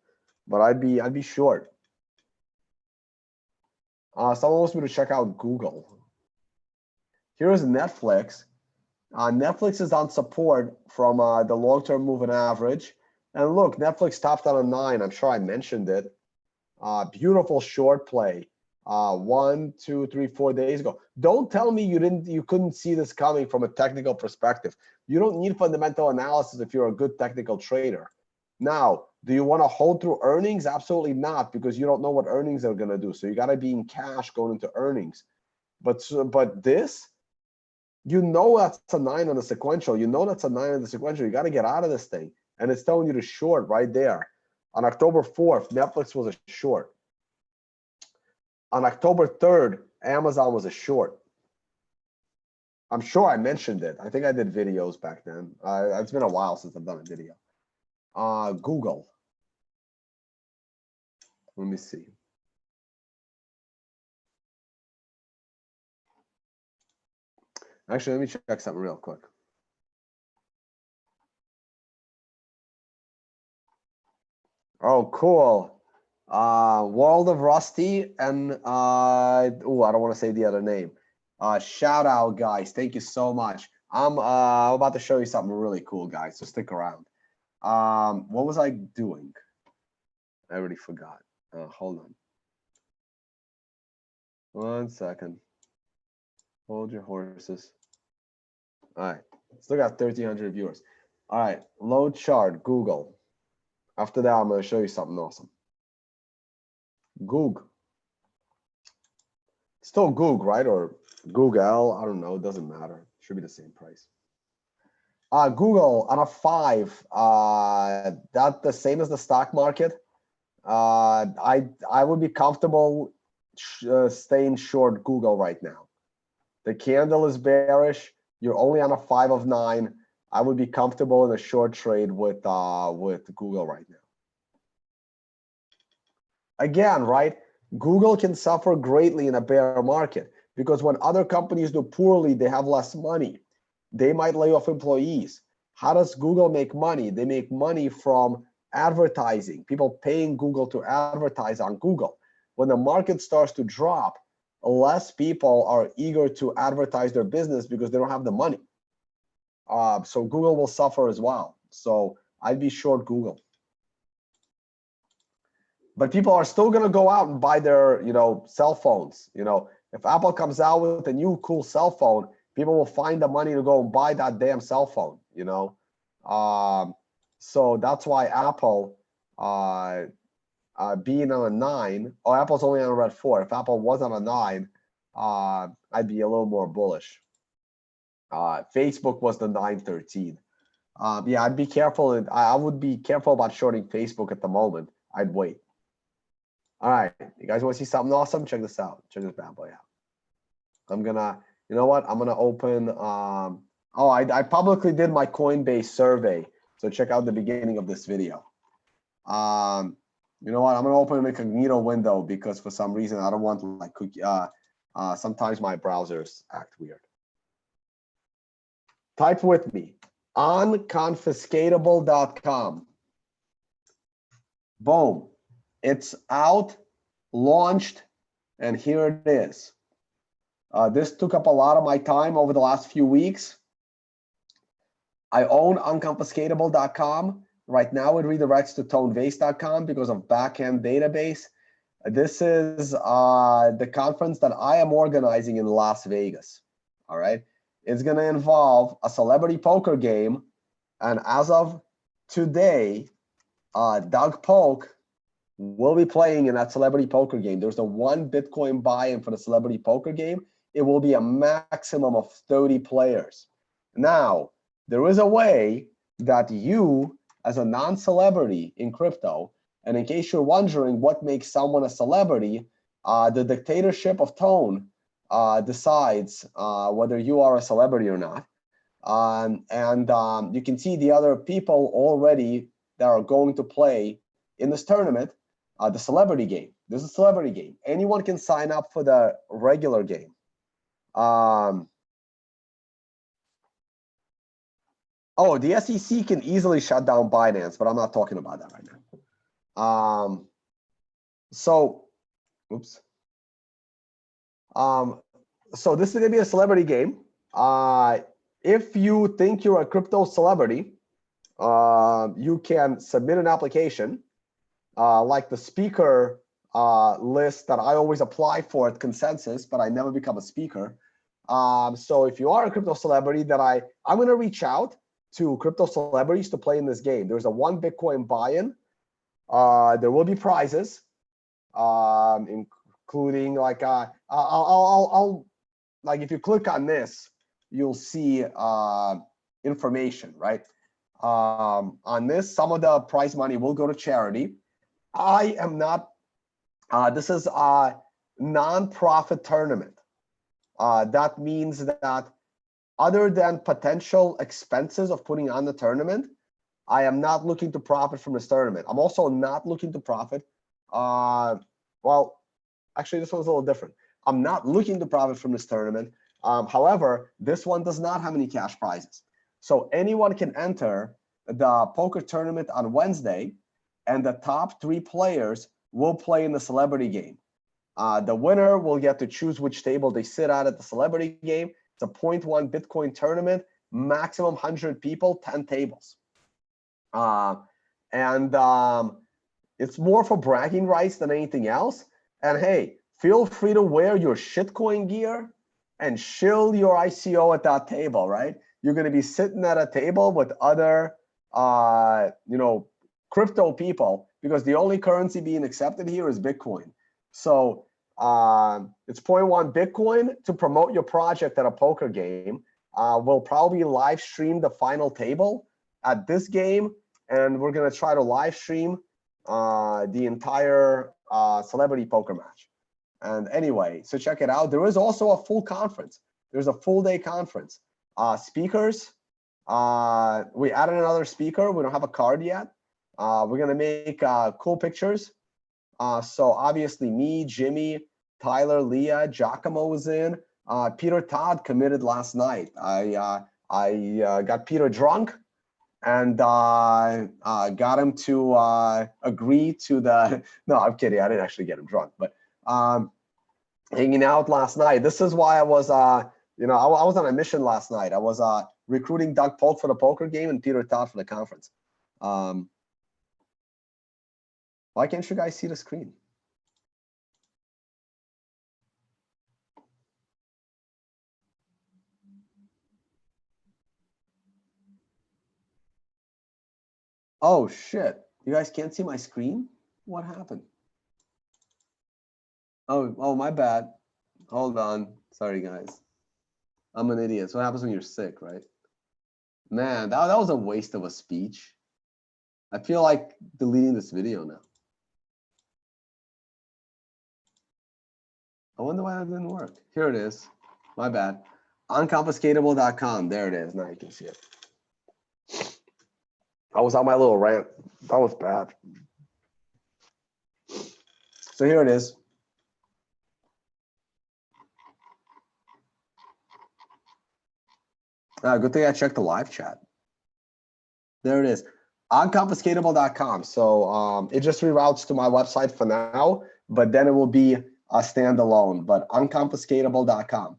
but I'd be short. Someone wants me to check out Google. Here's Netflix. Netflix is on support from the long-term moving average. And look, Netflix topped on a 9. I'm sure I mentioned it. Beautiful short play. 1, 2, 3, 4 days ago. Don't tell me you couldn't see this coming from a technical perspective. You don't need fundamental analysis if you're a good technical trader. Now, do you want to hold through earnings? Absolutely not, because you don't know what earnings are going to do. So you got to be in cash going into earnings. But this, you know that's a 9 on the sequential. You know that's a 9 on the sequential. You got to get out of this thing. And it's telling you to short right there. On October 4th, Netflix was a short. On October 3rd, Amazon was a short. I'm sure I mentioned it. I think I did videos back then. It's been a while since I've done a video. Google. Let me see. Actually, let me check something real quick. Oh, cool. World of Rusty and I don't want to say the other name. Shout out, guys. Thank you so much. I'm about to show you something really cool, guys. So stick around. What was I doing? I already forgot. Hold on. 1 second. Hold your horses. All right. Still got 1,300 viewers. All right. Load chart, Google. After that, I'm going to show you something awesome. Goog. Still Goog, right? Or Google, I don't know. It doesn't matter. Should be the same price. Google on a 5. That the same as the stock market. I would be comfortable staying short Google right now. The candle is bearish. You're only on a 5 of 9. I would be comfortable in a short trade with Google right now. Again, right? Google can suffer greatly in a bear market because when other companies do poorly, they have less money. They might lay off employees. How does Google make money? They make money from advertising, people paying Google to advertise on Google. When the market starts to drop, less people are eager to advertise their business because they don't have the money. So Google will suffer as well. So I'd be short Google. But people are still going to go out and buy their, cell phones. If Apple comes out with a new cool cell phone, people will find the money to go and buy that damn cell phone. So that's why Apple being on a 9. Oh, Apple's only on a red 4. If Apple was on a 9, I'd be a little more bullish. Facebook was the 913. Yeah, I'd be careful. I would be careful about shorting Facebook at the moment. I'd wait. All right, you guys want to see something awesome? Check this out. Check this bad boy out. I'm gonna, you know what? I'm gonna open. Oh, I publicly did my Coinbase survey, so check out the beginning of this video. You know what? I'm gonna open an incognito window because for some reason I don't want to like cookie. Sometimes my browsers act weird. Type with me, unconfiscatable.com. Boom. It's out, launched, and here it is. This took up a lot of my time over the last few weeks. I own unconfiscatable.com. Right now it redirects to tonebase.com because of backend database. This is the conference that I am organizing in Las Vegas. All right. It's going to involve a celebrity poker game. And as of today, Doug Polk will be playing in that celebrity poker game. There's a 1 Bitcoin buy-in for the celebrity poker game. It will be a maximum of 30 players. Now, there is a way that you, as a non-celebrity in crypto, and in case you're wondering what makes someone a celebrity, the dictatorship of Tone decides whether you are a celebrity or not. You can see the other people already that are going to play in this tournament. The celebrity game. This is a celebrity game. Anyone can sign up for the regular game. Oh, the SEC can easily shut down Binance, but I'm not talking about that right now. So this is going to be a celebrity game. If you think you're a crypto celebrity, you can submit an application. Like the speaker list that I always apply for at Consensus, but I never become a speaker. So if you are a crypto celebrity, that I'm going to reach out to crypto celebrities to play in this game. There's a 1 Bitcoin buy-in. There will be prizes, including like I'll like if you click on this, you'll see information, right? On this, some of the prize money will go to charity. I am not, this is a non-profit tournament. That means that other than potential expenses of putting on the tournament, I am not looking to profit from this tournament. I'm also not looking to profit. Well, actually, this one's a little different. I'm not looking to profit from this tournament. However, this one does not have any cash prizes. So anyone can enter the poker tournament on Wednesday, and the top 3 players will play in the celebrity game. The winner will get to choose which table they sit at the celebrity game. It's a 0.1 Bitcoin tournament, maximum 100 people, 10 tables. It's more for bragging rights than anything else. And hey, feel free to wear your shitcoin gear and shill your ICO at that table, right? You're going to be sitting at a table with other, crypto people, because the only currency being accepted here is Bitcoin. So it's 0.1 Bitcoin to promote your project at a poker game. We'll probably live stream the final table at this game, and we're gonna try to live stream the entire celebrity poker match. And anyway, so check it out. There is also a full conference. There's a full day conference. Speakers. We added another speaker. We don't have a card yet. We're gonna make cool pictures. So obviously me, Jimmy, Tyler, Leah, Giacomo was in. Peter Todd committed last night. I got Peter drunk and got him to agree to the. No, I'm kidding. I didn't actually get him drunk, but hanging out last night. This is why I was, I was on a mission last night. I was recruiting Doug Polk for the poker game and Peter Todd for the conference. Why can't you guys see the screen? Oh shit! You guys can't see my screen? What happened? Oh, my bad. Hold on. Sorry, guys. I'm an idiot. So what happens when you're sick, right? Man, that was a waste of a speech. I feel like deleting this video now. I wonder why that didn't work. Here it is. My bad. Unconfiscatable.com. There it is. Now you can see it. I was on my little rant. That was bad. So here it is. Good thing I checked the live chat. There it is. Unconfiscatable.com. So it just reroutes to my website for now, but then it will be a standalone. But unconfiscatable.com.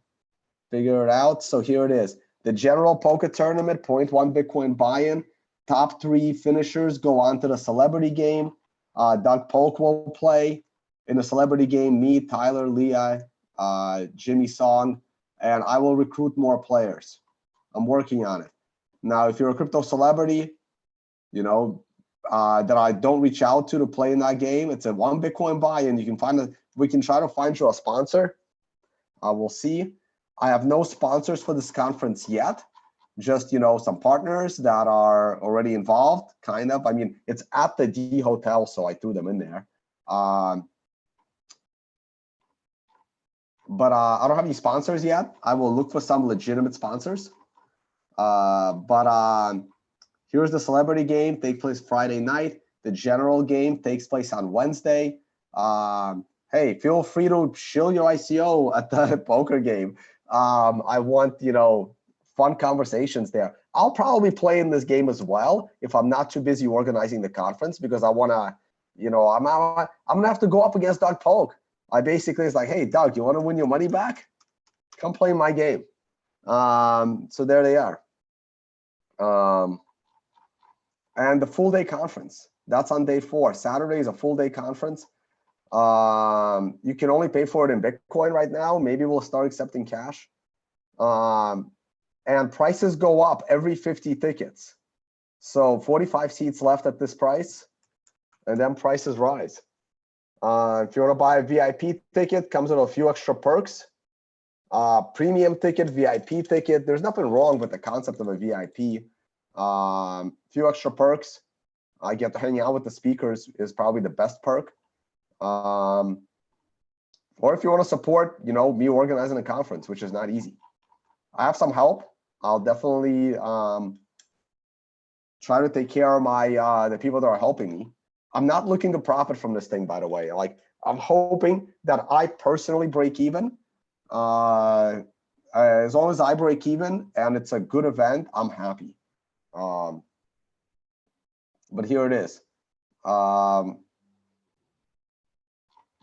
Figure it out. So here it is. The general poker tournament, 0.1 Bitcoin buy-in. Top 3 finishers go on to the celebrity game. Doug Polk will play in the celebrity game. Me, Tyler, Leah, Jimmy Song, and I will recruit more players. I'm working on it. Now, if you're a crypto celebrity, that I don't reach out to play in that game, it's a 1 Bitcoin buy-in. You can find we can try to find you a sponsor. We'll see. I have no sponsors for this conference yet. Just, some partners that are already involved, kind of. I mean, it's at the D Hotel, so I threw them in there. But I don't have any sponsors yet. I will look for some legitimate sponsors. Here's the celebrity game, takes place Friday night. The general game takes place on Wednesday. Hey, feel free to shill your ICO at the poker game. I want, fun conversations there. I'll probably play in this game as well if I'm not too busy organizing the conference, because I want to, I'm gonna have to go up against Doug Polk. I basically is like, hey, Doug, you want to win your money back? Come play my game. So there they are. And the full day conference, that's on day 4. Saturday is a full day conference. You can only pay for it in Bitcoin right now. Maybe we'll start accepting cash. And prices go up every 50 tickets. So 45 seats left at this price, and then prices rise. If you want to buy a VIP ticket, comes with a few extra perks. Premium ticket, VIP ticket. There's nothing wrong with the concept of a VIP. Few extra perks. I get to hang out with the speakers is probably the best perk. Or if you want to support, me organizing a conference, which is not easy. I have some help. I'll definitely try to take care of the people that are helping me. I'm not looking to profit from this thing, by the way. Like, I'm hoping that I personally break even. As long as I break even and it's a good event, I'm happy. But here it is.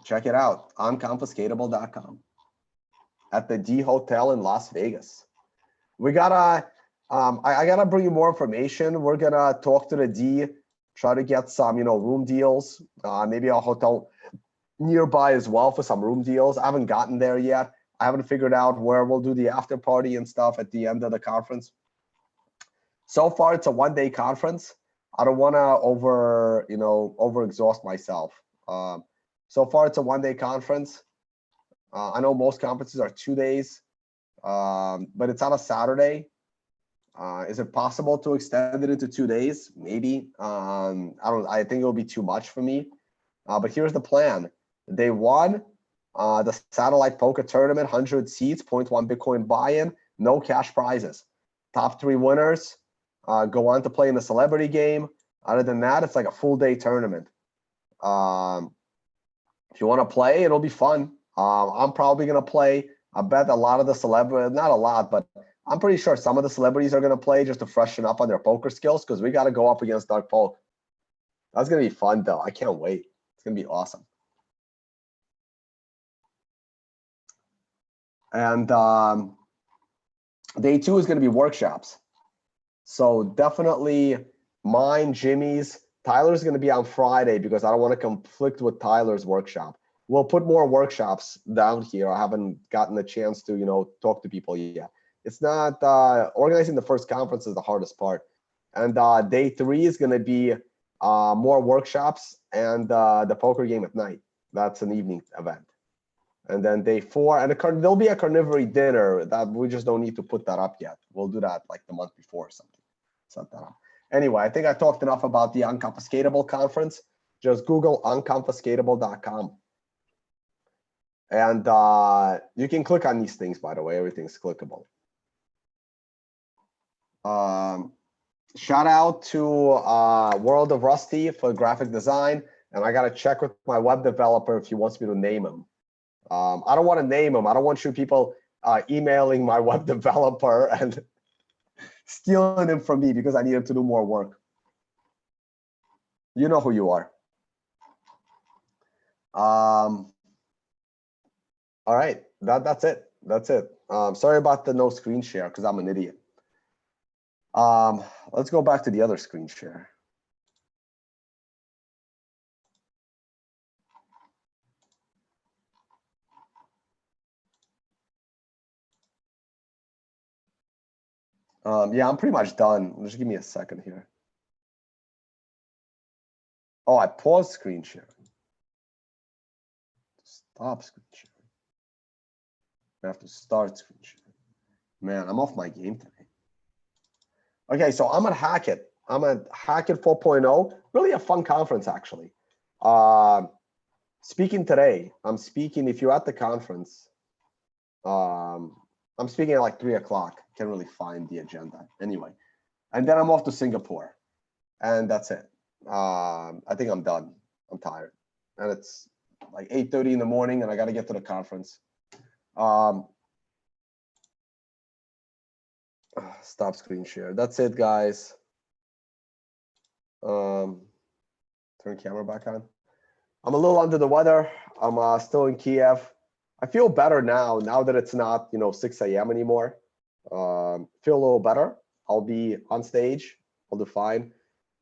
Check it out, unconfiscatable.com. At the D Hotel in Las Vegas. We gotta, I gotta bring you more information. We're gonna talk to the D, try to get some, room deals, maybe a hotel nearby as well for some room deals. I haven't gotten there yet. I haven't figured out where we'll do the after party and stuff at the end of the conference. So far, it's a 1-day conference. I don't want to overexhaust myself. So far, it's a 1-day conference. I know most conferences are 2 days. but it's on a Saturday. Is it possible to extend it into 2 days? Maybe. I think it'll be too much for me. But here's the plan. Day one, the satellite poker tournament, 100 seats, 0.1 Bitcoin buy-in, no cash prizes. Top 3 winners go on to play in the celebrity game. Other than that, it's like a full day tournament. If you want to play, it'll be fun. I'm probably going to play. I bet a lot of the celebrities, not a lot, but I'm pretty sure some of the celebrities are going to play just to freshen up on their poker skills because we got to go up against Doug Polk. That's going to be fun, though. I can't wait. It's going to be awesome. And day 2 is going to be workshops. So definitely mine, Jimmy's. Tyler's going to be on Friday because I don't want to conflict with Tyler's workshop. We'll put more workshops down here. I haven't gotten a chance to, talk to people yet. It's not organizing the first conference is the hardest part. And day 3 is going to be more workshops and the poker game at night. That's an evening event. And then day 4, and there'll be a carnivory dinner that we just don't need to put that up yet. We'll do that like the month before or something. Set that up. Anyway, I think I talked enough about the Unconfiscatable conference. Just Google unconfiscatable.com. And you can click on these things, by the way. Everything's clickable. Shout out to World of Rusty for graphic design. And I got to check with my web developer if he wants me to name him. I don't want to name him. I don't want you people emailing my web developer and stealing him from me because I need him to do more work. You know who you are. All right, that's it. That's it. Sorry about the no screen share because I'm an idiot. Let's go back to the other screen share. Yeah, I'm pretty much done. Just give me a second here. Oh, I paused screen sharing. Stop screen sharing. I have to start screen sharing. Man, I'm off my game today. Okay, so I'm at Hackett. I'm at Hackett 4.0. Really a fun conference, actually. Speaking today, I'm speaking, if you're at the conference, I'm speaking at like 3 o'clock. Can't really find the agenda. Anyway, and then I'm off to Singapore. And that's it. I think I'm done. I'm tired. And it's like 8:30 in the morning and I got to get to the conference. Stop screen share. That's it, guys. Turn camera back on. I'm a little under the weather. I'm still in Kiev. I feel better now that it's not 6 a.m. anymore. Feel a little better. I'll be on stage. I'll do fine.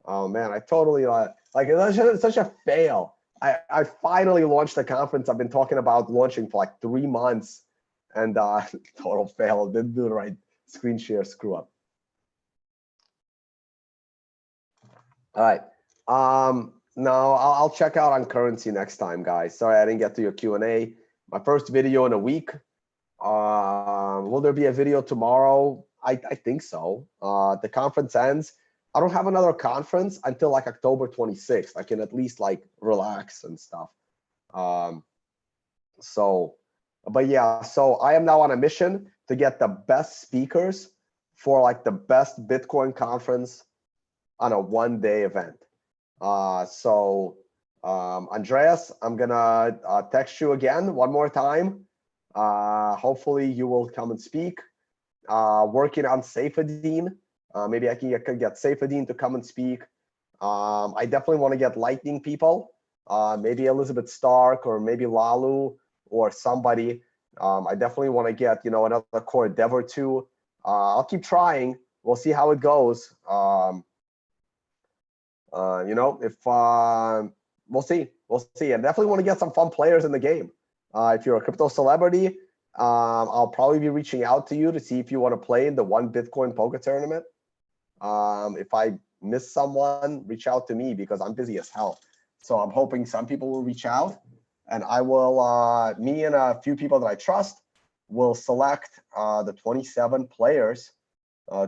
Oh man, I totally like it's such a fail. I finally launched the conference I've been talking about launching for like 3 months, and total fail. Didn't do the right screen share screw up. All right. No, I'll check out on currency next time, guys. Sorry I didn't get to your Q&A. My first video in a week. Will there be a video tomorrow? I think so. The conference ends. I don't have another conference until like October 26th. I can at least like relax and stuff. But yeah, so I am now on a mission to get the best speakers for like the best Bitcoin conference on a one-day event. Andreas, I'm gonna text you again one more time. Hopefully you will come and speak. Working on Saifedean. Maybe I can get Saifedean to come and speak. I definitely want to get Lightning people. Maybe Elizabeth Stark or maybe Lalu or somebody. I definitely want to get another core dev or two. I'll keep trying. We'll see how it goes. We'll see. I definitely want to get some fun players in the game. If you're a crypto celebrity, I'll probably be reaching out to you to see if you want to play in the One Bitcoin poker tournament. If I miss someone, reach out to me because I'm busy as hell. So I'm hoping some people will reach out, and I will, me and a few people that I trust, we'll select the 27 players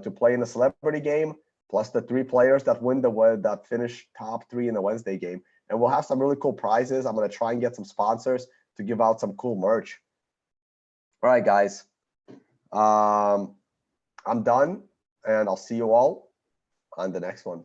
to play in the celebrity game, plus the 3 players that win that finish top 3 in the Wednesday game. And we'll have some really cool prizes. I'm going to try and get some sponsors to give out some cool merch. All right, guys. I'm done, and I'll see you all on the next one.